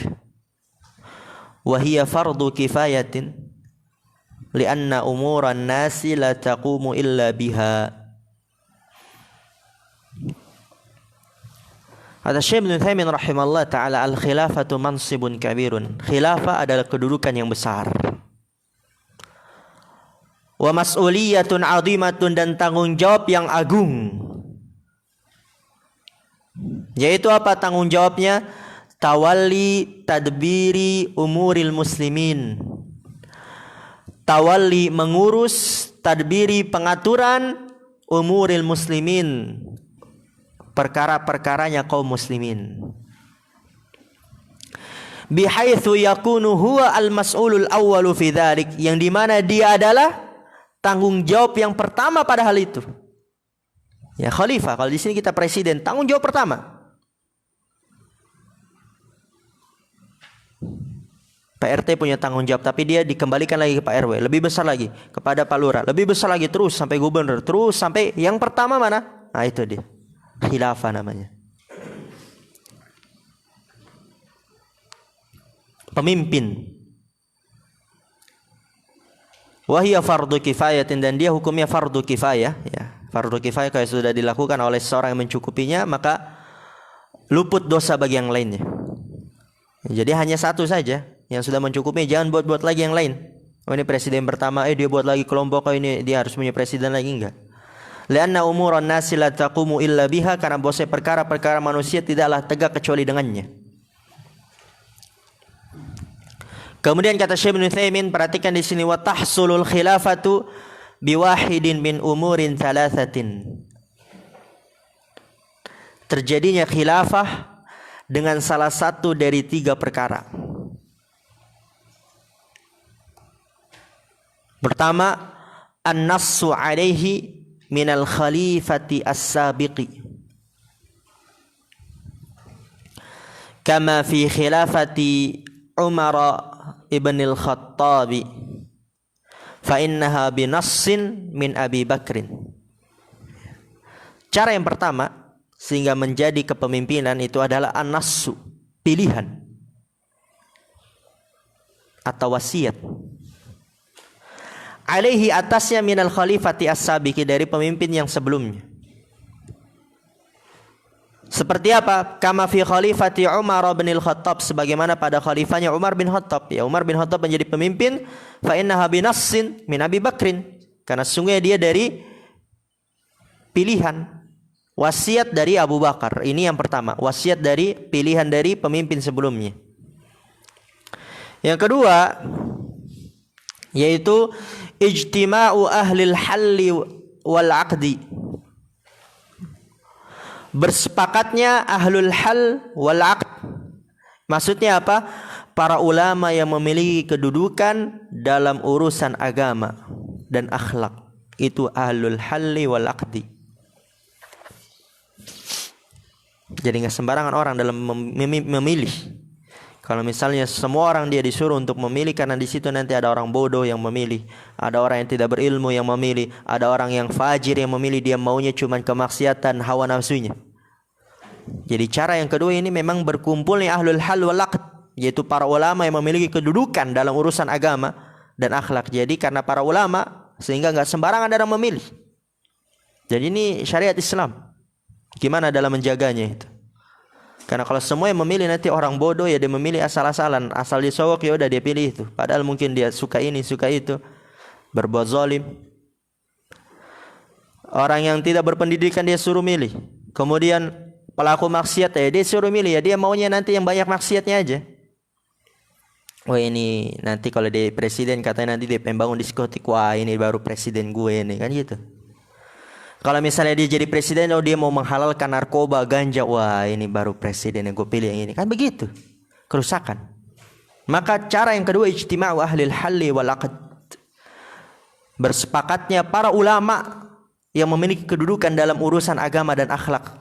wa hiya fardu kifayatin li'anna umuran nasi la taqumu illa biha. Kata Syekh Ibnu Utsaimin rahimahullah taala, al-khilafatu mansibun kabirun. Khilafah adalah kedudukan yang besar. Wa mas'uliyatun 'azimatun, dan tanggung jawab yang agung. Yaitu apa tanggung jawabnya? Tawalli tadbiri umuril muslimin. Tawalli mengurus, tadbiri pengaturan, umuril muslimin, perkara-perkaranya kaum muslimin. Bihaitsu yakunu huwa al-mas'ulul awwalu fi dzalik, yang dimana dia adalah tanggung jawab yang pertama pada hal itu. Ya khalifah, kalau di sini kita presiden, tanggung jawab pertama. Pak RT punya tanggung jawab, tapi dia dikembalikan lagi ke Pak RW, lebih besar lagi kepada Pak Lurah, lebih besar lagi, terus sampai gubernur, terus sampai yang pertama mana? Nah itu dia, khilafah namanya. Pemimpin. Wahia fardu kifayatin, dan dia hukumnya fardu kifayah. Ya, fardu kifayah kalau sudah dilakukan oleh seorang yang mencukupinya, maka luput dosa bagi yang lainnya. Jadi hanya satu saja yang sudah mencukupi, jangan buat-buat lagi yang lain. Oh ini presiden pertama, dia buat lagi kelompok, oh ini dia harus punya presiden lagi, enggak. Lianna umuran nasi la taqumu illa biha, karena bahwa perkara-perkara manusia tidaklah tegak kecuali dengannya. Kemudian kata Syekh Ibnu Utsaimin, perhatikan di sini, wa tahsulul khilafatu biwahidin min umurin thalathatin. Terjadinya khilafah dengan salah satu dari 3 perkara. Pertama, an-nassu alaihi minal khalifati as-sabiqi, kama fi khilafati Umar ibn al-Khattabi, fa innaha binassin min Abi Bakrin. Cara yang pertama sehingga menjadi kepemimpinan itu adalah an-nassu, pilihan atau wasiat, alaihi, atasnya, minal khalifati as-sabiqi, dari pemimpin yang sebelumnya. Seperti apa? Kama fi khalifati Umar bin al-Khattab, sebagaimana pada khalifahnya Umar bin Khattab. Ya, Umar bin Khattab menjadi pemimpin, fa innaha binassin min Abi Bakrin, karena sungguhnya dia dari pilihan, wasiat dari Abu Bakar. Ini yang pertama, wasiat dari pilihan dari pemimpin sebelumnya. Yang kedua yaitu ijtima'u ahlil halli wal aqdi. Bersepakatnya ahlul hal wal aqd. Maksudnya apa? Para ulama yang memiliki kedudukan dalam urusan agama dan akhlak. Itu ahlul halli wal aqdi. Jadi nggak sembarangan orang dalam memilih. Kalau misalnya semua orang dia disuruh untuk memilih, karena di situ nanti ada orang bodoh yang memilih, ada orang yang tidak berilmu yang memilih, ada orang yang fajir yang memilih, dia maunya cuma kemaksiatan hawa nafsunya. Jadi cara yang kedua ini memang berkumpulnya ahlul hal wal aqd, yaitu para ulama yang memiliki kedudukan dalam urusan agama dan akhlak. Jadi karena para ulama sehingga nggak sembarangan dalam memilih. Jadi ini syariat Islam. Gimana dalam menjaganya itu? Karena kalau semua yang memilih nanti orang bodoh ya, dia memilih asal-asalan, asal dia sogok ya udah dia pilih itu. Padahal mungkin dia suka ini, suka itu, berbuat zalim. Orang yang tidak berpendidikan dia suruh milih. Kemudian pelaku maksiat ya dia suruh milih ya, dia maunya nanti yang banyak maksiatnya aja. Wah ini nanti kalau dia presiden katanya nanti dia pembangun diskotik, wah ini baru presiden gue nih, kan gitu. Kalau misalnya dia jadi presiden, oh dia mau menghalalkan narkoba, ganja, wah ini baru presiden yang gue pilih yang ini. Kan begitu. Kerusakan. Maka cara yang kedua ijtima'u ahlil halli wal aqd. Bersepakatnya para ulama yang memiliki kedudukan dalam urusan agama dan akhlak.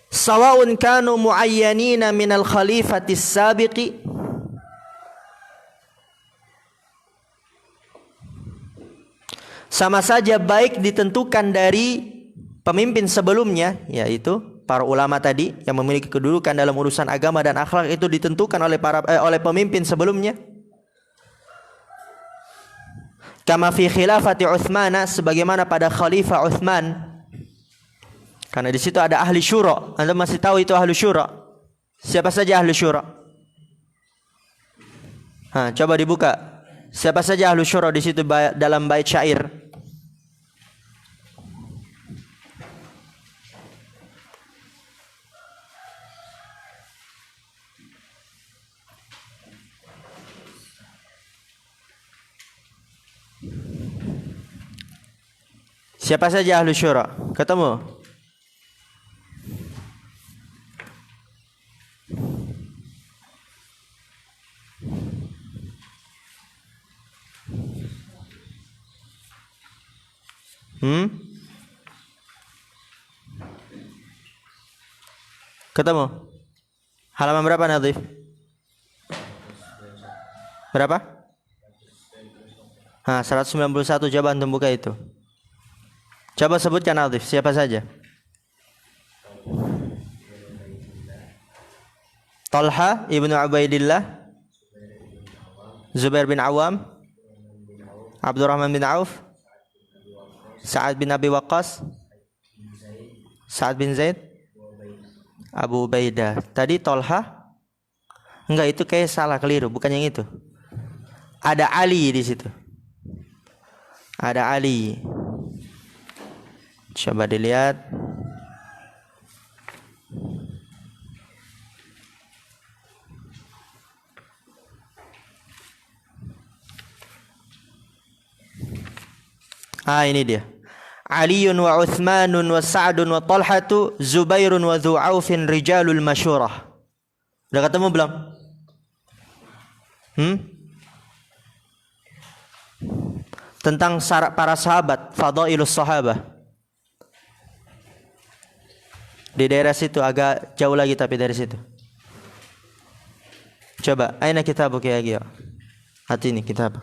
Sawa'un kanu muayyanina minal khalifatis sabiqi. Sama saja baik ditentukan dari pemimpin sebelumnya, yaitu para ulama tadi yang memiliki kedudukan dalam urusan agama dan akhlak, itu ditentukan oleh oleh pemimpin sebelumnya. Kama fi khilafati Utsman, sebagaimana pada khalifah Utsman. Karena di situ ada ahli syura. Anda masih tahu itu ahli syura? Siapa saja ahli syura? Coba dibuka. Siapa saja ahli syura di situ dalam bait syair? Siapa saja ahli syura? Ketemu? Ketemu? Halaman berapa Nadif? Berapa? 191. Coba antum buka itu. Coba sebutkan Nadif, siapa saja? Talha ibnu Ubaidillah, Zubair bin Awam, Abdurrahman bin Auf, Sa'ad bin Abi Waqqas, Sa'ad bin Zaid, Abu Ubaidah. Tadi Talha? Enggak, itu kayak salah, keliru, bukan yang itu. Ada Ali di situ. Ada Ali. Coba dilihat. Ini dia. Aliun wa Uthmanun wa Sa'dun wa Talhatu Zubairun wa Dhu Aufin rijalul masyurah. Udah ketemu belum? Tentang para sahabat, fadailus sahabah. Di daerah situ, agak jauh lagi tapi dari situ. Coba, aina kitabuk ya Gio? Hati ini kitab.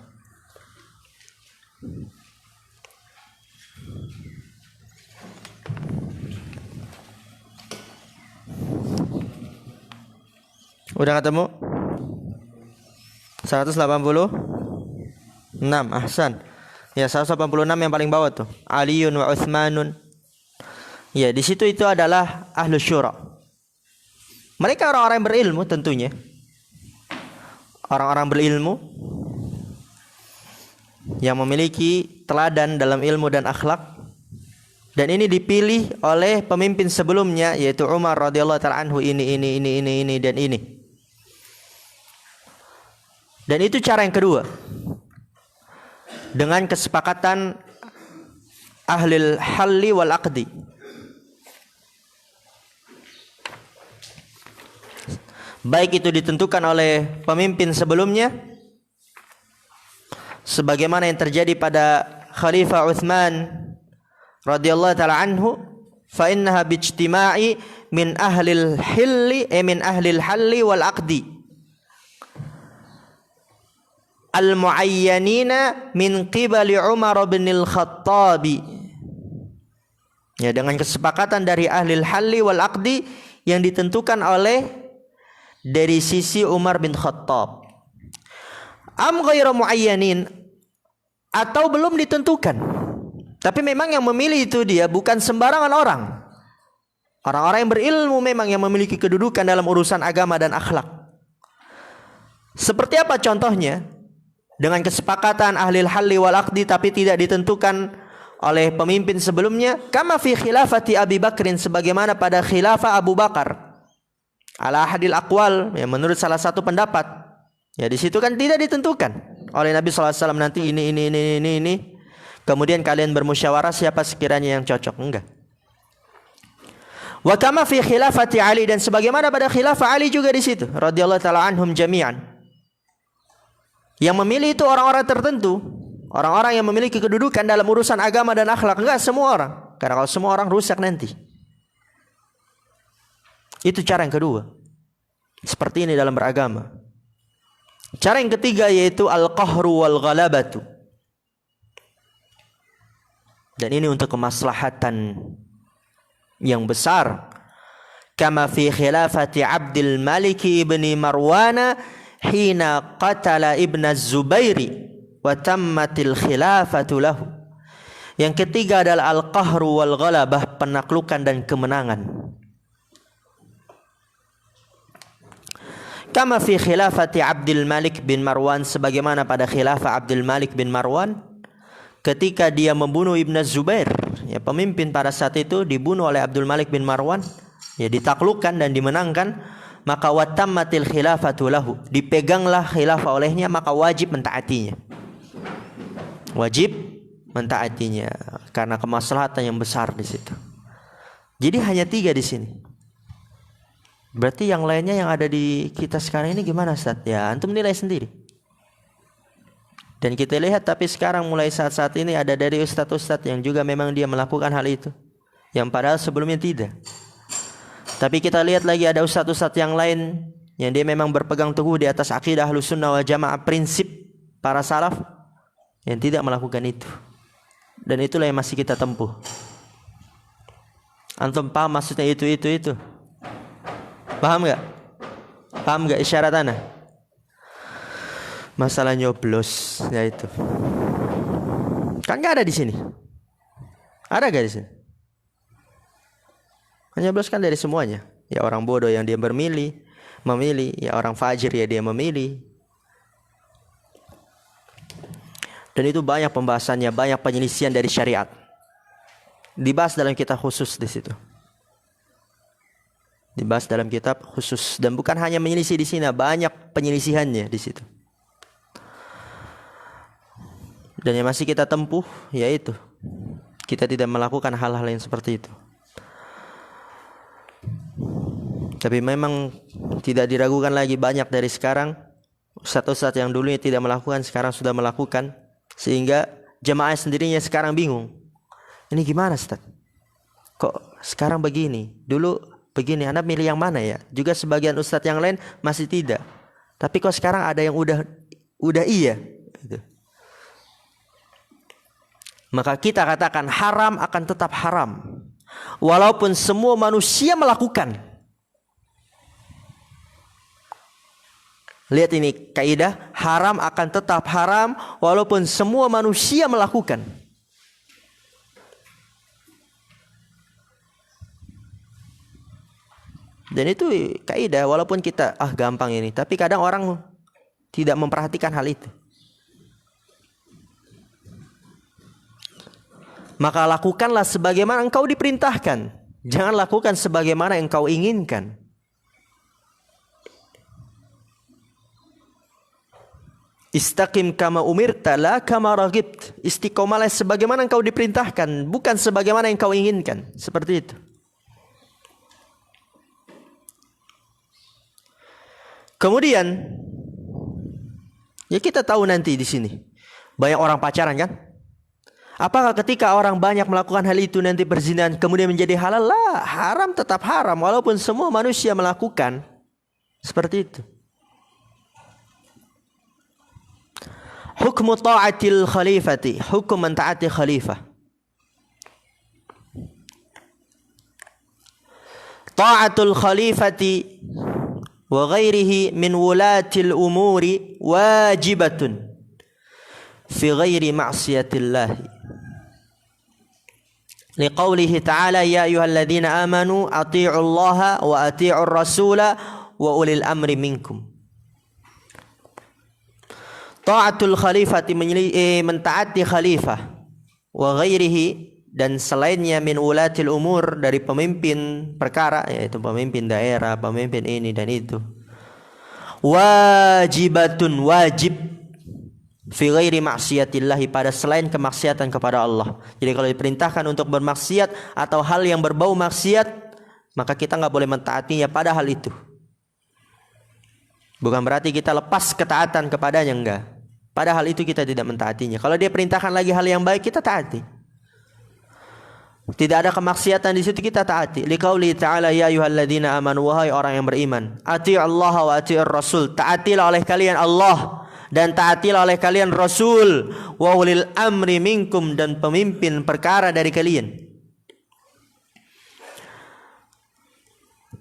Udah ketemu? 186. Ahsan. Ya, 186 yang paling bawah tuh. Aliun wa Uthmanun. Ya, di situ itu adalah ahlu syura. Mereka orang-orang yang berilmu tentunya. Orang-orang berilmu yang memiliki teladan dalam ilmu dan akhlak. Dan ini dipilih oleh pemimpin sebelumnya, yaitu Umar radhiyallahu ta'ala anhu, ini dan ini. Dan itu cara yang kedua. Dengan kesepakatan ahlil halli wal aqdi. Baik itu ditentukan oleh pemimpin sebelumnya, sebagaimana yang terjadi pada Khalifah Utsman radhiyallahu ta'ala anhu, fa innaha bijtima'i min ahlil halli wal aqdi al muayyanina min qibali Umar bin al-Khattab. Ya, dengan kesepakatan dari ahlil halli wal aqdi yang ditentukan oleh dari sisi Umar bin Khattab. Am ghairu muayyanin, atau belum ditentukan. Tapi memang yang memilih itu dia bukan sembarangan orang. Orang-orang yang berilmu memang yang memiliki kedudukan dalam urusan agama dan akhlak. Seperti apa contohnya? Dengan kesepakatan ahlil halli wal aqdi tapi tidak ditentukan oleh pemimpin sebelumnya. Kama fi khilafati Abi Bakrin, sebagaimana pada khilafah Abu Bakar. Ala ahadil aqwal, ya, menurut salah satu pendapat. Ya, di situ kan tidak ditentukan oleh Nabi SAW nanti ini. Kemudian kalian bermusyawarah siapa sekiranya yang cocok. Enggak. Wa kama fi khilafati Ali, dan sebagaimana pada khilafah Ali juga di situ radhiyallahu taala anhum jami'an. Yang memilih itu orang-orang tertentu, orang-orang yang memiliki kedudukan dalam urusan agama dan akhlak. Enggak semua orang. Karena kalau semua orang rusak nanti. Itu cara yang kedua. Seperti ini dalam beragama. Cara yang ketiga yaitu al-qahru wal ghalabatu. Dan ini untuk kemaslahatan yang besar. Kama fi khilafati Abdul Malik ibni Marwan hina qatala ibn Az-Zubairi wa tammatil khilafatu lahu. Yang ketiga adalah al-qahru wal ghalabah, penaklukan dan kemenangan. Kama fi khilafati Abdul Malik bin Marwan, sebagaimana pada khilafah Abdul Malik bin Marwan ketika dia membunuh Ibn Zubair, ya, pemimpin pada saat itu dibunuh oleh Abdul Malik bin Marwan, ya, ditaklukkan dan dimenangkan, maka watammatil khilafatu lahu, dipeganglah khilafah olehnya, maka wajib mentaatinya. Wajib mentaatinya karena kemaslahatan yang besar di situ. Jadi hanya 3 di sini. Berarti yang lainnya yang ada di kita sekarang ini gimana, Ustaz? Ya, antum nilai sendiri. Dan kita lihat, tapi sekarang mulai saat-saat ini ada dari ustadz-ustadz yang juga memang dia melakukan hal itu, yang padahal sebelumnya tidak. Tapi kita lihat lagi ada ustadz-ustadz yang lain yang dia memang berpegang teguh di atas akidah Ahlussunnah wal Jamaah, prinsip para salaf, yang tidak melakukan itu. Dan itulah yang masih kita tempuh. Antum paham maksudnya itu? Paham enggak? Paham enggak isyarat ana? Masalah nyoblos, ya itu. Kan nggak ada di sini. Ada nggak di sini? Nyoblos kan dari semuanya. Ya orang bodoh yang dia memilih. Ya orang fajir ya dia memilih. Dan itu banyak pembahasannya, banyak penyelisihan dari syariat. Dibahas dalam kitab khusus di situ. Dibahas dalam kitab khusus, dan bukan hanya menyelisih di sini, banyak penyelisihannya di situ. Dan yang masih kita tempuh yaitu kita tidak melakukan hal-hal yang seperti itu. Tapi memang tidak diragukan lagi, banyak dari sekarang ustadz-ustadz yang dulunya tidak melakukan sekarang sudah melakukan, sehingga jemaah sendirinya sekarang bingung. Ini gimana, Ustaz? Kok sekarang begini? Dulu begini, Anda milih yang mana ya? Juga sebagian ustadz yang lain masih tidak. Tapi kok sekarang ada yang udah iya gitu. Maka kita katakan haram akan tetap haram, walaupun semua manusia melakukan. Lihat ini kaidah, haram akan tetap haram walaupun semua manusia melakukan. Dan itu kaidah, walaupun kita gampang ini, tapi kadang orang tidak memperhatikan hal itu. maka lakukanlah sebagaimana engkau diperintahkan. Jangan lakukan sebagaimana yang engkau inginkan. Istaqim kama umirta la kama ragibt. Istiqomalah sebagaimana engkau diperintahkan, bukan sebagaimana yang engkau inginkan. Seperti itu. Kemudian, ya kita tahu nanti di sini banyak orang pacaran kan? Apakah ketika orang banyak melakukan hal itu nanti perzinahan kemudian menjadi halal? Lah, haram tetap haram walaupun semua manusia melakukan seperti itu. Hukmu ta'atil khalifati, hukum mentaati khalifah. Ta'atul khalifati wa ghairihi min wulatil umuri wajibatun fi ghairi ma'siyatillah. Liqaulihi ta'ala ya ayyuhalladzina amanu athi'ullaha wa athi'ur rasula wa ulil amri minkum. Ta'atul khalifati mentaati khalifah wa ghairihi dan selainnya min ulatil umur dari pemimpin perkara, yaitu pemimpin daerah, pemimpin ini dan itu. Wajibatun, wajib fi ghairi maksiatillahi, pada selain kemaksiatan kepada Allah. Jadi kalau diperintahkan untuk bermaksiat atau hal yang berbau maksiat, maka kita nggak boleh mentaatinya pada hal itu. Bukan berarti kita lepas ketaatan kepadanya, enggak. Pada hal itu kita tidak mentaatinya. Kalau dia perintahkan lagi hal yang baik, kita taati. Tidak ada kemaksiatan di situ, kita taati. Liqauli ta'ala ya ayyuhalladzina amanu, wahai orang yang beriman, ati'ullaha wa ati'ur rasul, taatilah oleh kalian Allah dan taatilah oleh kalian Rasul, wa ulil amri minkum, dan pemimpin perkara dari kalian.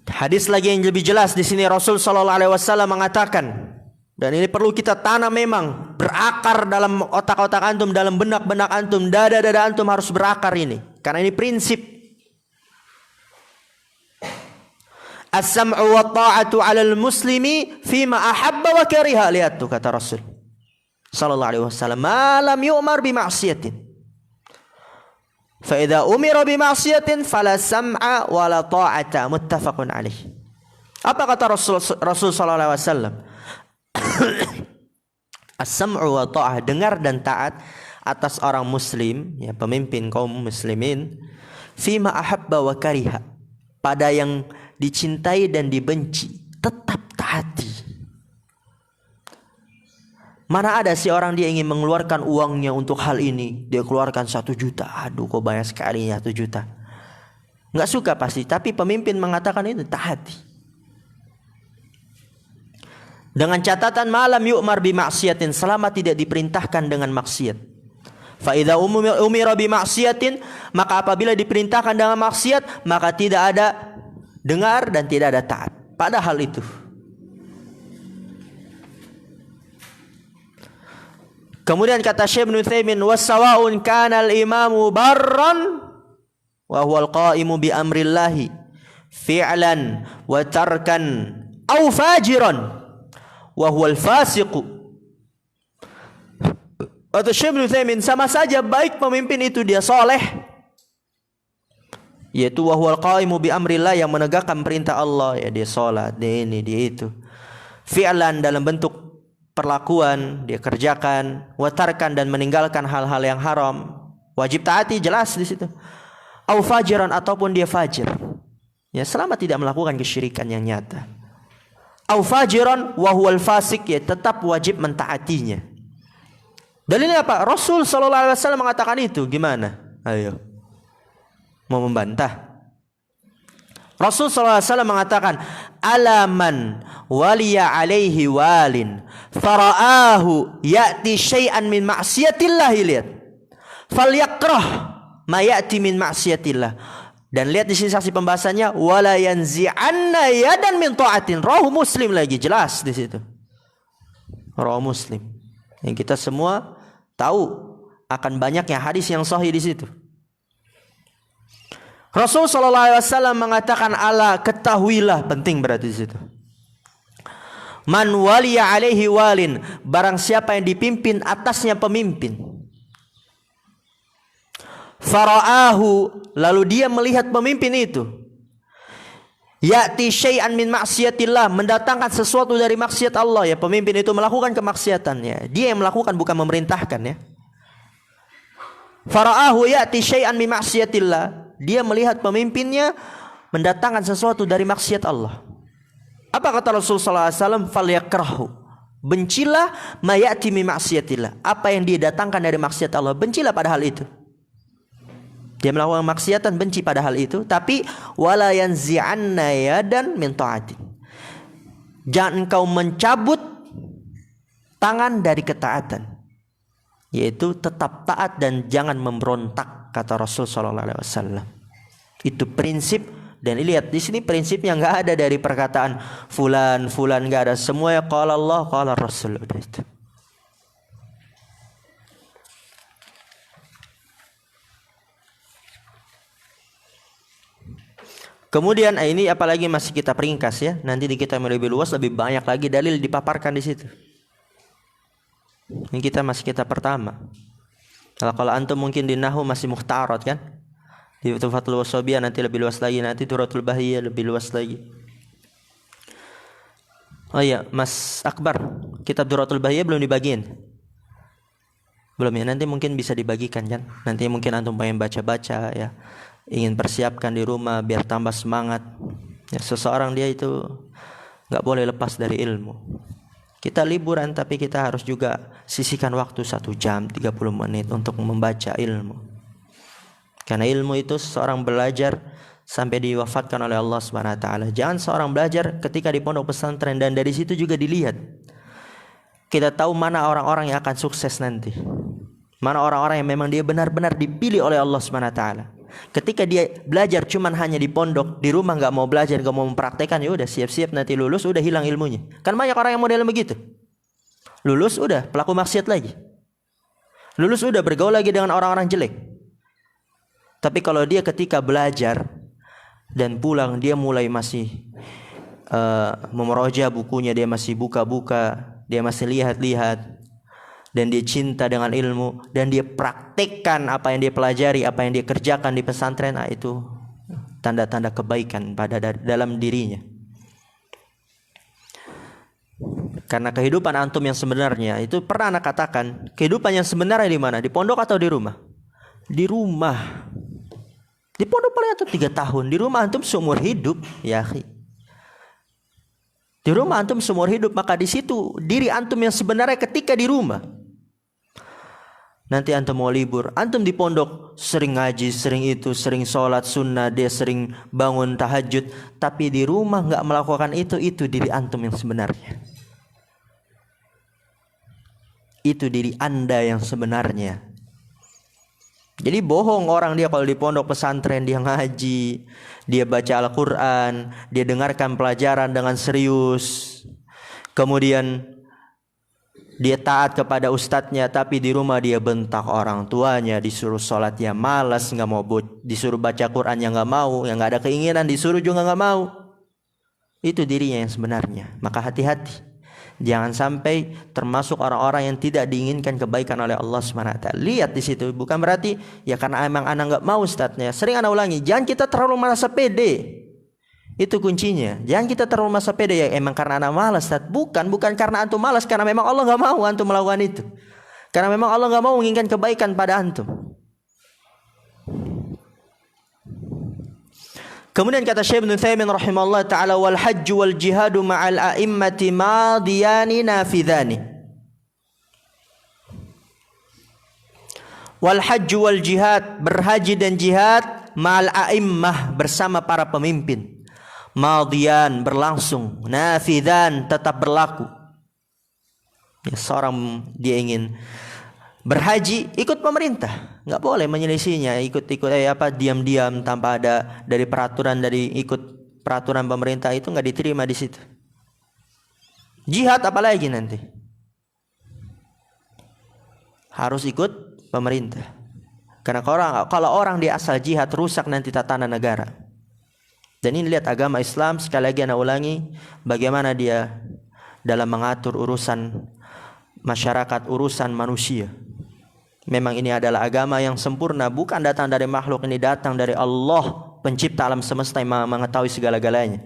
Hadis lagi yang lebih jelas di sini, Rasul sallallahu alaihi wasallam mengatakan, dan ini perlu kita tanam memang, berakar dalam otak-otak antum, dalam benak-benak antum, dada-dada antum harus berakar ini, karena ini prinsip. As-sam'u wa ta'atu 'alal muslimi fima ahabba wa kariha. Lihat tuh kata Rasul sallallahu alaihi wasallam, ma lam yu'mar bi ma'siyatin. Fa idza umira bi ma'siyatin fala sam'a wa la ta'ata. Muttafaqun alaih. Apa kata Rasul sallallahu alaihi wasallam? As-sam'u wa ta'ah, dengar dan taat atas orang muslim, ya pemimpin kaum muslimin, fima ahabba wa kariha, pada yang dicintai dan dibenci, tetap taati. Mana ada sih orang dia ingin mengeluarkan uangnya untuk hal ini, dia keluarkan 1 juta, aduh kok banyak sekali ya 1 juta. Nggak suka pasti, tapi pemimpin mengatakan itu, taati. Dengan catatan malam yu'mar bi maksiatin, selama tidak diperintahkan dengan maksiat. Fa idza umira bi maksiatin, maka apabila diperintahkan dengan maksiat, maka tidak ada dengar dan tidak ada taat pada hal itu. Kemudian kata Syekh Ibnu Utsaimin, wasawa'un kana al-imamu barran wa huwa al-qa'imu bi amrillahi fi'lan wa tarkan aw fajiran wa huwa al-fasiqu. Atau Syekh Ibnu Utsaimin, sama saja baik pemimpin itu dia soleh, yaitu wa huwal qaimu bi amrillah, yang menegakkan perintah Allah, ya dia salat, dia ini, dia itu. Fi'lan, dalam bentuk perlakuan, dia kerjakan, watarkan, dan meninggalkan hal-hal yang haram, wajib taati, jelas di situ. Au fajiran, ataupun dia fajir, ya selama tidak melakukan kesyirikan yang nyata. Au fajiran wa huwal fasik, ya tetap wajib mentaatinya. Dalilnya apa? Rasul sallallahu alaihi wasallam mengatakan itu. Gimana? Ayo. Mau membantah? Rasul sallallahu alaihi wasallam mengatakan, alaman waliya alaihi walin faraahu ya'ti syai'an min ma'siyatillah, lihat, falyakrah ma ya'ti min ma'siyatillah. Dan lihat di sini saksi pembahasannya, wala yanzi'anna yadan min ta'atin. Rawahu Muslim, lagi jelas di situ. Rawahu Muslim. Yang kita semua tahu akan banyaknya hadis yang sahih di situ. Rasul sallallahu alaihi wasallam mengatakan, ala, ketahuilah, penting berarti di situ. Man waliya alaihi walin, barang siapa yang dipimpin atasnya pemimpin. Fara'ahu, lalu dia melihat pemimpin itu. Ya'ti syai'an min maksiatillah, mendatangkan sesuatu dari maksiat Allah ya. Pemimpin itu melakukan kemaksiatannya. Dia yang melakukan, bukan memerintahkan ya. Fara'ahu ya'ti syai'an min maksiatillah. Dia melihat pemimpinnya mendatangkan sesuatu dari maksiat Allah. Apa kata Rasulullah SAW? Falyakrahu, bencilah ma ya'ti min maksiatillah. Apa yang dia datangkan dari maksiat Allah, bencilah pada hal itu. Dia melakukan maksiatan, benci pada hal itu. Tapi wala yanzi'anna yadan min ta'atin. Jangan engkau mencabut tangan dari ketaatan, yaitu tetap taat dan jangan memberontak, kata Rasul sallallahu alaihi wasallam. Itu prinsip. Dan lihat di sini prinsipnya nggak ada dari perkataan fulan nggak ada. Semuanya qala Allah qala Rasul, udah itu. Kemudian ini apalagi masih kita peringkas ya. Nanti di kita lebih luas, lebih banyak lagi dalil dipaparkan di situ. Ini kita masih kita pertama. Kalau antum mungkin di nahwu masih mukhtarat kan? Di Tuhfatul Washabiyah nanti lebih luas lagi, nanti Turatul Bahiyah lebih luas lagi. Oh iya, Mas Akbar, kitab Turatul Bahiyah belum dibagiin? Belum ya, nanti mungkin bisa dibagikan kan? Nanti mungkin antum pengen baca-baca ya. Ingin persiapkan di rumah biar tambah semangat ya. Seseorang dia itu gak boleh lepas dari ilmu. Kita liburan tapi kita harus juga sisihkan waktu 1 jam 30 menit untuk membaca ilmu. Karena ilmu itu seseorang belajar sampai diwafatkan oleh Allah Subhanahu wa taala. Jangan seorang belajar ketika di pondok pesantren dan dari situ juga dilihat. Kita tahu mana orang-orang yang akan sukses nanti. Mana orang-orang yang memang dia benar-benar dipilih oleh Allah Subhanahu wa taala. Ketika dia belajar cuman hanya di pondok, di rumah nggak mau belajar, nggak mau mempraktekkan, ya udah siap-siap nanti lulus udah hilang ilmunya. Kan banyak orang yang model begitu. Lulus udah pelaku maksiat lagi. Lulus udah bergaul lagi dengan orang-orang jelek. Tapi kalau dia ketika belajar dan pulang dia mulai masih memerojah bukunya, dia masih buka-buka, dia masih lihat-lihat. Dan dia cinta dengan ilmu dan dia praktekkan apa yang dia pelajari, apa yang dia kerjakan di pesantren, itu tanda-tanda kebaikan pada dalam dirinya. Karena kehidupan antum yang sebenarnya itu pernah anak katakan, kehidupan yang sebenarnya di mana? Di pondok atau di rumah? Di rumah. Di pondok paling antum 3 tahun, di rumah antum seumur hidup, ya akhi. Di rumah antum seumur hidup, maka di situ diri antum yang sebenarnya ketika di rumah. Nanti antum mau libur, antum di pondok sering ngaji, sering itu, sering sholat sunnah, dia sering bangun tahajud, tapi di rumah nggak melakukan itu diri antum yang sebenarnya. Itu diri anda yang sebenarnya. Jadi bohong orang dia kalau di pondok pesantren dia ngaji, dia baca Al-Quran, dia dengarkan pelajaran dengan serius, kemudian dia taat kepada ustadznya, tapi di rumah dia bentak orang tuanya, disuruh sholat ya malas, nggak mau disuruh baca Quran yang nggak mau, yang nggak ada keinginan disuruh juga nggak mau. Itu dirinya yang sebenarnya. Maka hati-hati, jangan sampai termasuk orang-orang yang tidak diinginkan kebaikan oleh Allah SWT. Lihat di situ, bukan berarti ya karena emang anak nggak mau ustadznya. Sering anak ulangi, jangan kita terlalu merasa pede. Itu kuncinya. Jangan kita terlalu merasa pede ya emang karena anak malas. Bukan karena antum malas, karena memang Allah nggak mau antum melakukan itu. Karena memang Allah nggak mau menginginkan kebaikan pada antum. Kemudian kata Syekh Ibnu Utsaimin rahimahullah taala, wal hajju wal jihadu ma'al a'immati madiyani nafidhani. Wal hajju wal jihad, berhaji dan jihad, ma'al a'immah, bersama para pemimpin. Madiyan, berlangsung, nafidhan, tetap berlaku. Ya, seorang dia ingin berhaji, ikut pemerintah, nggak boleh menyelisihinya, diam-diam tanpa ada dari peraturan, dari ikut peraturan pemerintah, itu nggak diterima di situ. Jihad apalagi nanti harus ikut pemerintah, karena kalau orang di asal jihad rusak nanti tatanan negara. Dan ini lihat agama Islam, sekali lagi saya ulangi, bagaimana dia dalam mengatur urusan masyarakat, urusan manusia. Memang ini adalah agama yang sempurna, bukan datang dari makhluk, ini datang dari Allah, pencipta alam semesta yang mengetahui segala-galanya.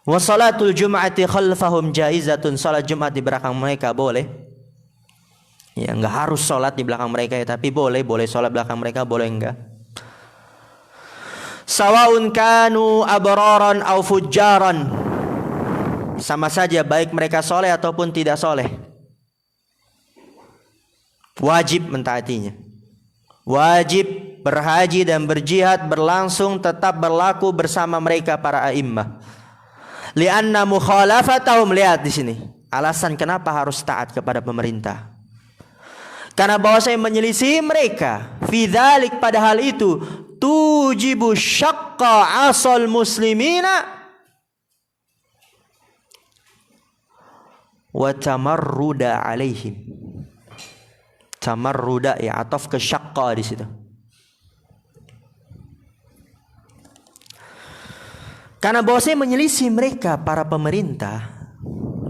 Wa salatul jum'ati khalfahum jaizatun, salat Jumat di belakang mereka boleh. Ya, enggak harus salat di belakang mereka ya, tapi boleh salat belakang mereka, boleh enggak. Sawaun kanu abraran au fujjaran, sama saja baik mereka soleh ataupun tidak soleh, wajib mentaatinya. Wajib berhaji dan berjihad berlangsung tetap berlaku bersama mereka para a'immah. Lianna mukhalafatahum, lihat di sini alasan kenapa harus taat kepada pemerintah. Karena bahwasanya menyelisih mereka fi dzalik, pada hal itu, tujibu syaqqa asal muslimina wa tamarruda alaihim. Tamarruda ya ataf ke syaqqa di situ. Karena bahwasanya menyelisih mereka para pemerintah,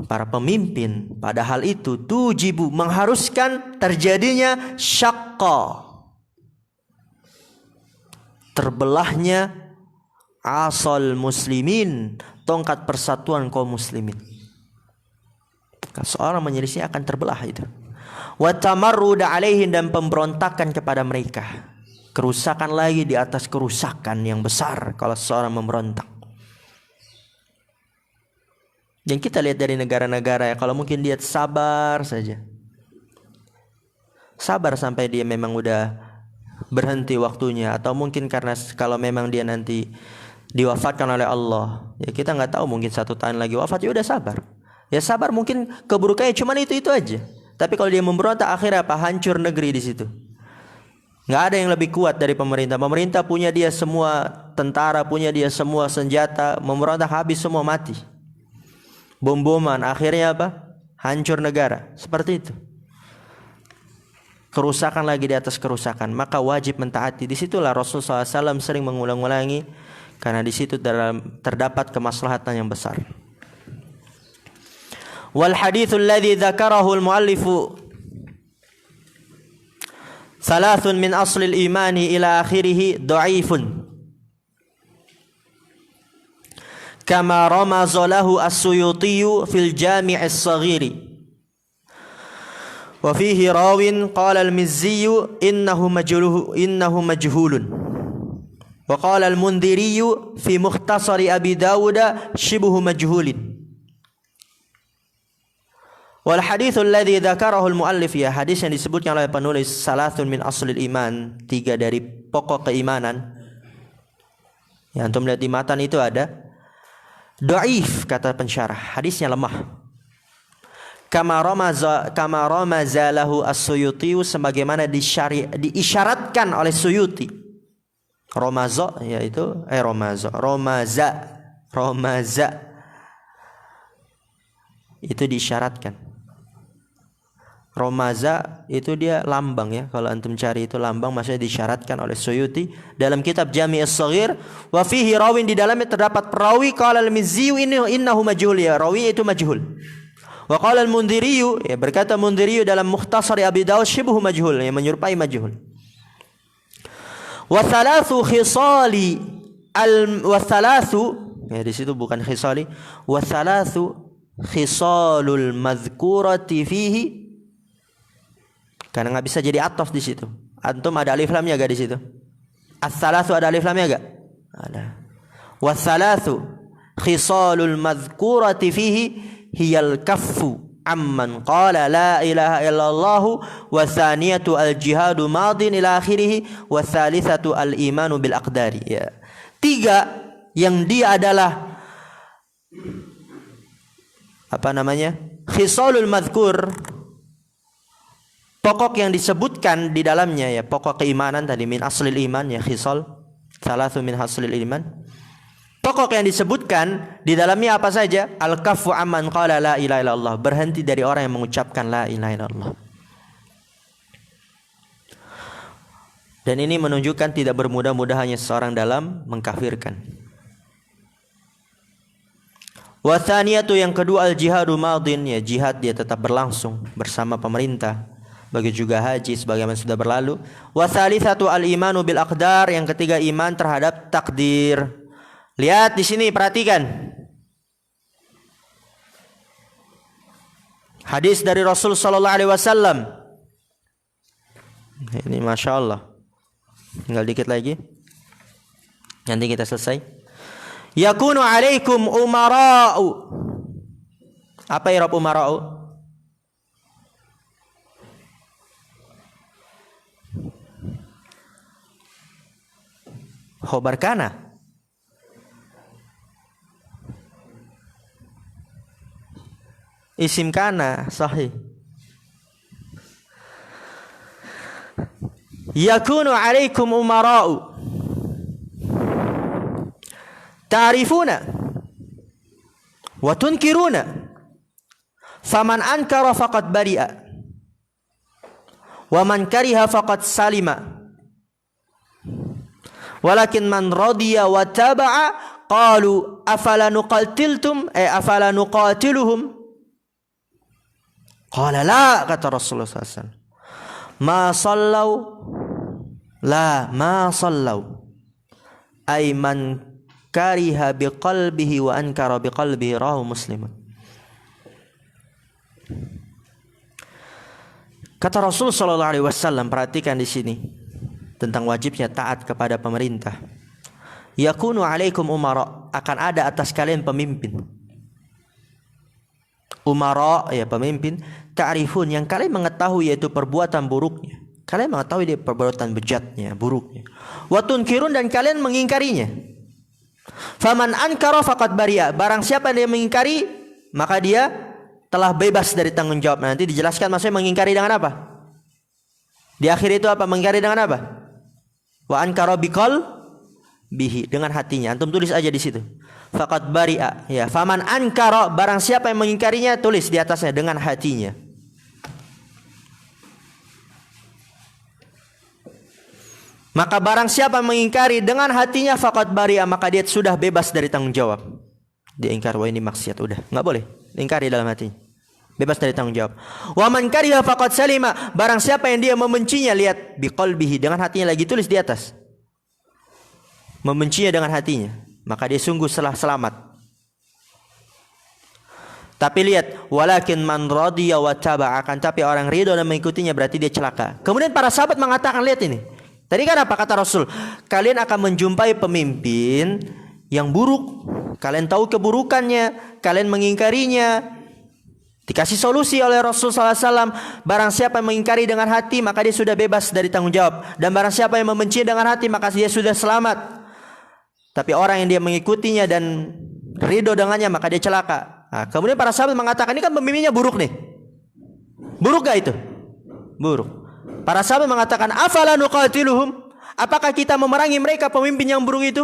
para pemimpin, pada hal itu tujibu mengharuskan terjadinya syaqqa, terbelahnya asal muslimin, tongkat persatuan kaum muslimin. Seorang menyelisih akan terbelah itu. Wa tamarruda alaihim, dan pemberontakan kepada mereka. Kerusakan lagi di atas kerusakan yang besar kalau seorang memberontak. Dan kita lihat dari negara-negara ya, kalau mungkin dia sabar saja, sabar sampai dia memang udah berhenti waktunya, atau mungkin karena kalau memang dia nanti diwafatkan oleh Allah, ya kita nggak tahu, mungkin 1 tahun lagi wafat, ya udah sabar. Ya sabar, mungkin keburukannya cuman itu aja. Tapi kalau dia memberontak, akhirnya apa? Hancur negeri di situ. Nggak ada yang lebih kuat dari pemerintah. Pemerintah punya dia semua tentara, punya dia semua senjata. Memberontak habis semua, mati. Bom-boman, akhirnya apa? Hancur negara. Seperti itu. Kerusakan lagi di atas kerusakan. Maka wajib mentaati. Disitulah Rasulullah SAW sering mengulang-ulangi, karena di situ terdapat kemaslahatan yang besar. Wal hadithul ladzi dzakarahu al-muallifu thalathun min asli al-imani ila akhirih dha'ifun kama ramaza lahu as-Suyuti fil Jami' as-Saghir wa fihi rawin qala al-Mizzi innahu majhulun wa qala al-Mundhiri fi Mukhtasar Abi Dawud shibhu majhulin. Wal hadithul ladzi dzakarahu al-muallif, ya hadis yang disebutkan oleh penulis, salasun min aslil iman, 3 dari pokok keimanan. Ya, antum lihat di matan itu ada dhaif, kata pensyarah, hadisnya lemah. Kama ramaza lahu as-Suyuti, sebagaimana diisyaratkan oleh Suyuti. Ramaza yaitu Ramaza itu diisyaratkan. Ramaza itu dia lambang ya, kalau antum cari itu lambang, maksudnya disyaratkan oleh Suyuti dalam kitab Jami' as-Saghir. Wa fihi rawin, di dalamnya terdapat perawi, qala al-Mizzi innahu majhul, ya rawi itu majhul. Wa qala al-Mundhiri, ya berkata Mundhiri dalam Mukhtasar Abi Dawud, shibhu majhul, yang menyerupai majhul. Wa thalathu khisali ya di situ bukan khisali, wa thalathu khisalul madhkurati fihi, karena nggak bisa jadi ataf di situ. Antum ada alif lamnya gak di situ? As-salasu ada alif lamnya gak? Ada. Was-salasu khisalul madhkurati fihi hiyal kaffu amman qala la ilaha illallah, wa thaniyatu al-jihadu madin ila akhirih, wa thalithatu al-imanu bil aqdari. Ya. 3 yang dia adalah khisalul madhkur, pokok yang disebutkan di dalamnya, ya pokok keimanan tadi, min aslil iman, ya khisal salatsu min aslil iman. Pokok yang disebutkan di dalamnya apa saja? Al-kaffu amman qala la ilaha illallah, berhenti dari orang yang mengucapkan la ilaha illallah. Dan ini menunjukkan tidak bermudah-mudahnya seorang dalam mengkafirkan. Wa thaniyatu, yang kedua, al-jihadu madin, ya jihad dia tetap berlangsung bersama pemerintah. begitu juga haji sebagaimana sudah berlalu. Wa tsalitsatu al-imanu bil aqdar, yang ketiga iman terhadap takdir. Lihat di sini, perhatikan. Hadis dari Rasul sallallahu alaihi wasallam. Ini Masya Allah. Tinggal dikit lagi. Nanti kita selesai. Yakunu alaikum umara'u. Apa i'rab umara'u? Khobar kana. Isim kana, sahih. Yakunu alaikum umara'u ta'rifuna wa tunkiruna faman ankara faqad bari'a wa man kariha faqad salima walakin man radiya wa taba'a qalu afala nuqatiluhum qala la, kata Rasulullah SAW, ma sallau ay man kariha biqalbihi wa ankara biqalbihi, rawahu Muslim. Kata Rasul sallallahu alaihi wasallam, perhatikan di sini tentang wajibnya taat kepada pemerintah. Yakunu alaikum umara, akan ada atas kalian pemimpin. Umara, ya pemimpin, ta'rifun, yang kalian mengetahui yaitu perbuatan buruknya. Kalian mengetahui dia perbuatan bejatnya, buruknya. Wa tunkirun, dan kalian mengingkarinya. Faman ankara faqad bari'a, barang siapa yang dia mengingkari maka dia telah bebas dari tanggung jawab. Nanti dijelaskan maksudnya mengingkari dengan apa. Di akhir itu apa? Mengingkari dengan apa? Wa ankara bihi, dengan hatinya. Antum tulis aja di situ. Faqad bari'a, ya. Faman ankara, barang siapa yang mengingkarinya, tulis di atasnya dengan hatinya. Maka barang siapa mengingkari dengan hatinya, faqad bari'a, maka dia sudah bebas dari tanggung jawab. Dia ingkar, wah ini maksiat, udah enggak boleh. Ingkari dalam hatinya, bebas dari tanggung jawab. Wa man kariha faqad salima, barang siapa yang dia membencinya, lihat biqalbihi, dengan hatinya lagi, tulis di atas. Membencinya dengan hatinya, maka dia sungguh telah selamat. Tapi lihat, walakin man radiya wa taba'a, akan tapi orang ridho dan mengikutinya berarti dia celaka. Kemudian para sahabat mengatakan, lihat ini. Tadi kan apa kata Rasul? Kalian akan menjumpai pemimpin yang buruk. Kalian tahu keburukannya, kalian mengingkarinya. Dikasih solusi oleh Rasul SAW. Barang siapa yang mengingkari dengan hati, maka dia sudah bebas dari tanggung jawab. Dan barang siapa yang membenci dengan hati, maka dia sudah selamat. Tapi orang yang dia mengikutinya dan ridho dengannya, maka dia celaka. Nah, kemudian para sahabat mengatakan, ini kan pemimpinnya buruk nih. Buruk gak itu? Buruk. Para sahabat mengatakan, afala nuqatiluhum, apakah kita memerangi mereka, pemimpin yang buruk itu?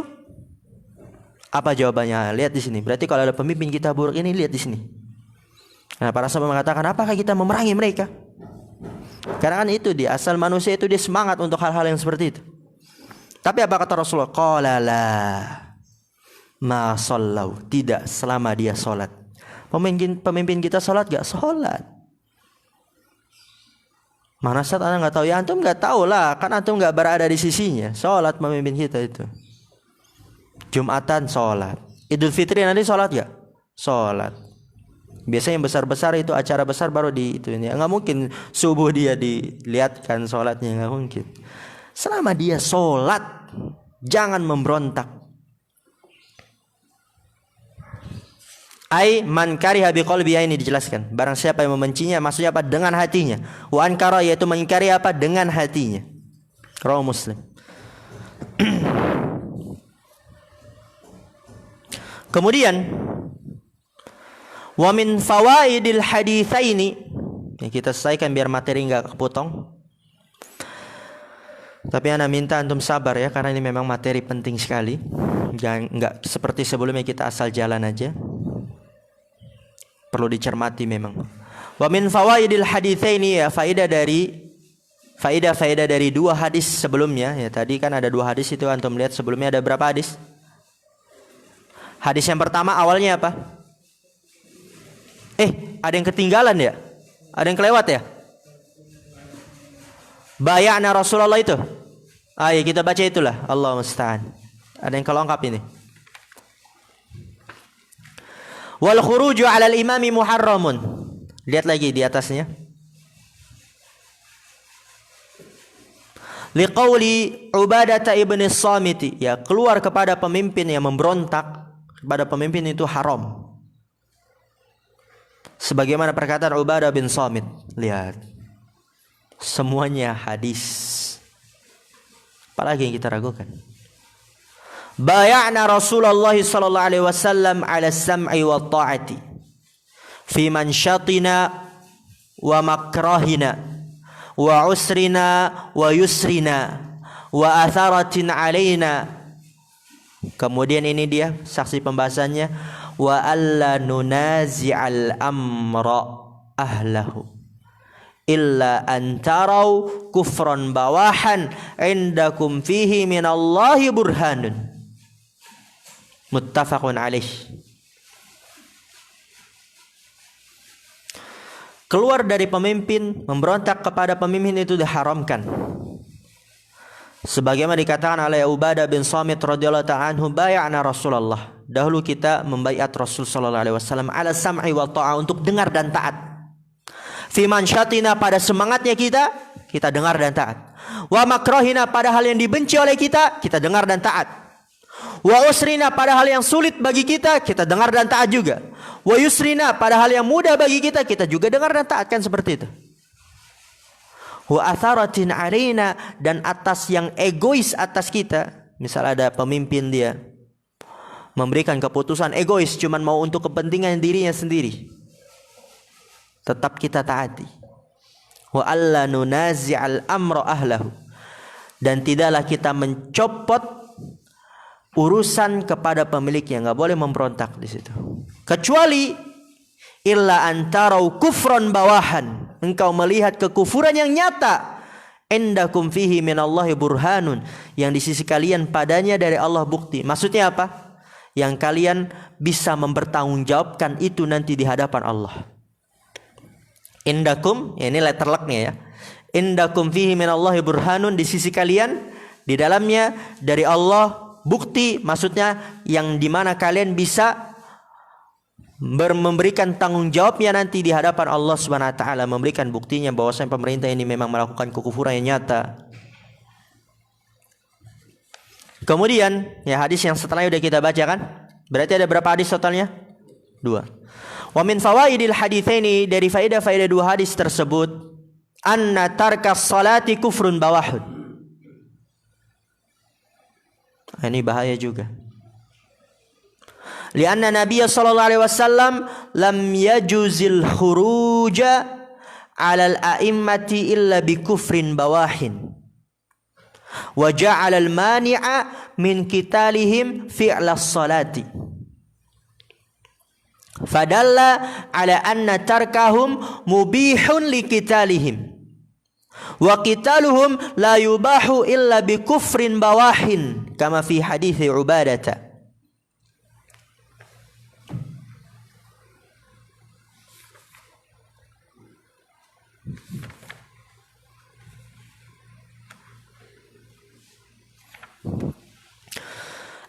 Apa jawabannya? Lihat di sini. Berarti kalau ada pemimpin kita buruk ini, lihat di sini. Nah, para sahabat mengatakan, apakah kita memerangi mereka? Karena kan itu dia, asal manusia itu dia semangat untuk hal-hal yang seperti itu. Tapi apa kata Rasulullah? Qala la ma sallau, tidak selama dia salat. Pemimpin kita salat gak? Salat. Mana saat anda nggak tahu? Ya antum nggak tahu lah, kan antum nggak berada di sisinya. Sholat pemimpin kita itu. Jumatan sholat, Idul Fitri nanti sholat gak? Sholat. Biasanya yang besar-besar itu acara besar baru di itu ini. Nggak mungkin subuh dia dilihatkan sholatnya, nggak mungkin. Selama dia sholat, jangan memberontak. Ai man kariha biqalbihi, ini dijelaskan. Barang siapa yang membencinya, maksudnya apa? Dengan hatinya. Wa ankara, yaitu mengingkari apa? Dengan hatinya. Rawahu Muslim. Kemudian wa min fawaidil haditsaini, ya, kita selesaikan biar materi enggak kepotong. Tapi ana minta antum sabar ya, karena ini memang materi penting sekali. Jangan enggak seperti sebelumnya kita asal jalan aja. Perlu dicermati memang. Wa min fawaidil haditsaini, ya, faedah dari dua hadis sebelumnya. Ya, tadi kan ada dua hadis itu, antum lihat sebelumnya ada berapa hadis? Hadis yang pertama awalnya apa? Ada yang ketinggalan ya? Ada yang kelewat ya? Bayana Rasulullah itu. Ayo kita baca itulah. Allah musta'an. Ada yang kalau lengkap ini. Wal khuruju 'ala al-imami muharramun. Lihat lagi di atasnya. Liqauli Ubadah ibn Samit, ya, keluar kepada pemimpin yang memberontak kepada pemimpin itu haram. Sebagaimana perkataan Ubadah bin Samit. Lihat. Semuanya hadis. Apalagi yang kita ragukan? Bay'ana Rasulullah sallallahu alaihi wasallam 'ala as-sam'i wa ta'ati fi manshatina wa makrahina wa usrina wa yusrina wa atharatin 'alaina. Kemudian ini dia saksi pembahasannya, wa alla nunazi'al amra ahlahu illa an tarau kufran bawahan indakum fihi minallahi burhanun. Muttafaqun alaih. Keluar dari pemimpin, memberontak kepada pemimpin itu diharamkan. Sebagaimana dikatakan oleh Ubadah bin Samit radhiyallahu ta'ala anhu, bay'ana Rasulullah. Dahulu kita membaiat Rasul sallallahu alaihi wasallam ala sam'i wa ta'ah, untuk dengar dan taat. Fi manshatina, pada semangatnya kita dengar dan taat. Wa makrahina, pada hal yang dibenci oleh kita dengar dan taat. Wa usrina, pada hal yang sulit bagi kita dengar dan taat juga. Wa yusrina, pada hal yang mudah bagi kita juga dengar dan taat, kan seperti itu. Wa atharatin 'alaina, dan atas yang egois atas kita. Misal ada pemimpin dia memberikan keputusan egois, cuman mau untuk kepentingan dirinya sendiri, tetap kita taati. Wa alla nunazi'al amra ahlahu, dan tidaklah kita mencopot urusan kepada pemiliknya, nggak boleh memberontak di situ. Kecuali illa antarau kufran bawahan, engkau melihat kekufuran yang nyata, indakum fihi minallahi burhanun, yang di sisi kalian padanya dari Allah bukti. Maksudnya apa? Yang kalian bisa mempertanggungjawabkan itu nanti di hadapan Allah. Indakum, ya ini letter lucknya ya. Indakum fihi minallahi burhanun, di sisi kalian di dalamnya dari Allah bukti, maksudnya yang dimana kalian bisa memberikan tanggung jawabnya nanti di hadapan Allah Subhanahu wa taala, memberikan buktinya bahwasanya pemerintah ini memang melakukan kekufuran yang nyata. Kemudian ya hadis yang setelahnya sudah kita baca kan? Berarti ada berapa hadis totalnya? 2. Wa min fawaidil haditsaini, dari faedah-faedah 2 hadis tersebut, anna tarkas salati kufrun bawahun. Ini bahaya juga. Lianna Nabiya sallallahu alaihi wasallam lam yajuzil khuruja 'alal a'immati illa bi kufrin bawahin. Wa ja'ala al-mani'a min qitalihim fi'las salati. Fadalla 'ala anna tarkahum mubihun liqitalihim. Wa qitaluhum la yubahu illa bi kufrin bawahin kama fi hadits Ubadah.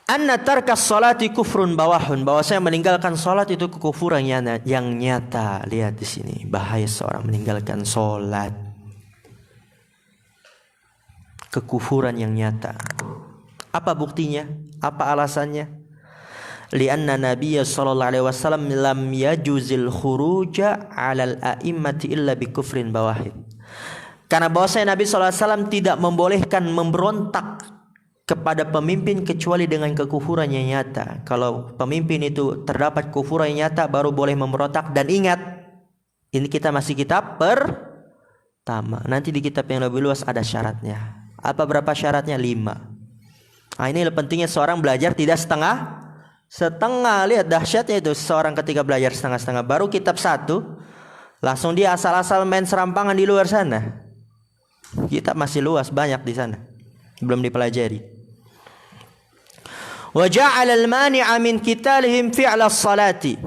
Anna tarkas salati kufrun bawahun, bahwa saya meninggalkan salat itu kekufuran yang nyata. Lihat di sini bahaya seorang meninggalkan salat. Kekufuran yang nyata. Apa buktinya? Apa alasannya? Lianna Nabiya sallallahu alaihi wasallam lam yajuzil khuruja 'alal a'immati illa bi kufrin bawahin. Karena bahwasanya Nabi sallallahu alaihi wasallam tidak membolehkan memberontak kepada pemimpin kecuali dengan kekufuran yang nyata. Kalau pemimpin itu terdapat kekufuran yang nyata baru boleh memberontak. Dan ingat, ini kita masih kitab pertama. Nanti di kitab yang lebih luas ada syaratnya. Apa berapa syaratnya? 5. Nah, ini pentingnya seorang belajar tidak setengah. Lihat dahsyatnya itu seorang ketika belajar setengah-setengah. Baru kitab 1 langsung dia asal-asal main serampangan di luar sana. Kitab masih luas, banyak di sana, belum dipelajari. Wa ja'ala al-mani'a min qitalihim fi'la salati.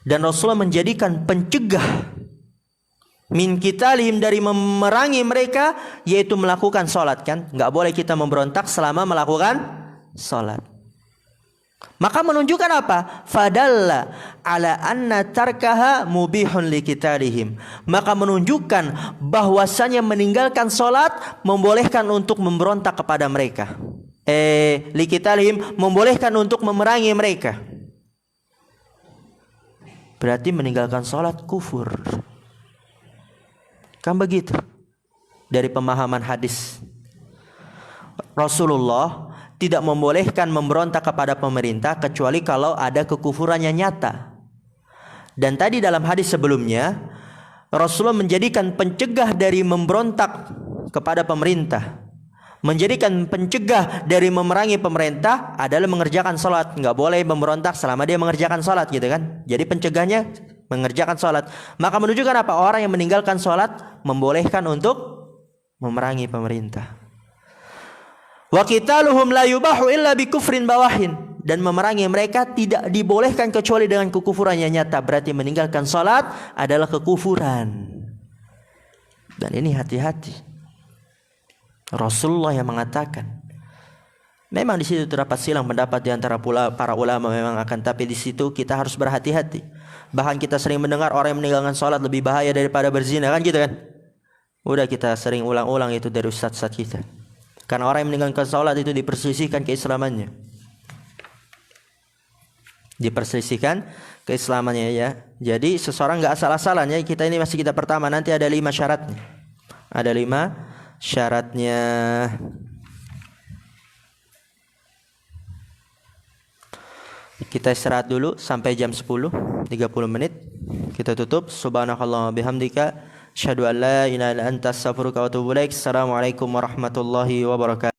Dan Rasulullah menjadikan pencegah min qitalihim, dari memerangi mereka, yaitu melakukan salat kan. Enggak boleh kita memberontak selama melakukan salat. Maka menunjukkan apa? Fadalla ala anna tarkaha mubihun liqitalihim. Maka menunjukkan bahwasanya meninggalkan salat membolehkan untuk memberontak kepada mereka. Liqitalihim, membolehkan untuk memerangi mereka. Berarti meninggalkan salat kufur. Kan begitu. Dari pemahaman hadis, Rasulullah tidak membolehkan memberontak kepada pemerintah kecuali kalau ada kekufurannya nyata. Dan tadi dalam hadis sebelumnya, Rasulullah menjadikan pencegah dari memberontak kepada pemerintah, menjadikan pencegah dari memerangi pemerintah adalah mengerjakan salat. Enggak boleh memberontak selama dia mengerjakan salat, gitu kan. Jadi pencegahnya mengerjakan salat. Maka menunjukkan apa? Orang yang meninggalkan salat membolehkan untuk memerangi pemerintah. Wa qitaluhum la yubahu illa bi kufrin bawahin, dan memerangi mereka tidak dibolehkan kecuali dengan kekufuran yang nyata. Berarti meninggalkan salat adalah kekufuran. Dan ini hati-hati. Rasulullah yang mengatakan. Memang di situ terdapat silang pendapat di antara para ulama memang akan, tapi di situ kita harus berhati-hati. Bahkan kita sering mendengar orang yang meninggalkan salat lebih bahaya daripada berzina, kan gitu kan? Udah kita sering ulang-ulang itu dari ustaz-ustaz kita. Karena orang yang meninggalkan salat itu diperselisihkan keislamannya. Diperselisihkan keislamannya ya. Jadi seseorang enggak asal-asalan ya. Kita ini masih kita pertama, nanti ada 5 syaratnya. Ada 5 syaratnya. Kita istirahat dulu sampai jam 10, 30 menit. Kita tutup. Subhanakallahumma bihamdika, asyhadu an la ilaha illa anta, astaghfiruka wa atubu ilaik. Assalamualaikum warahmatullahi wabarakatuh.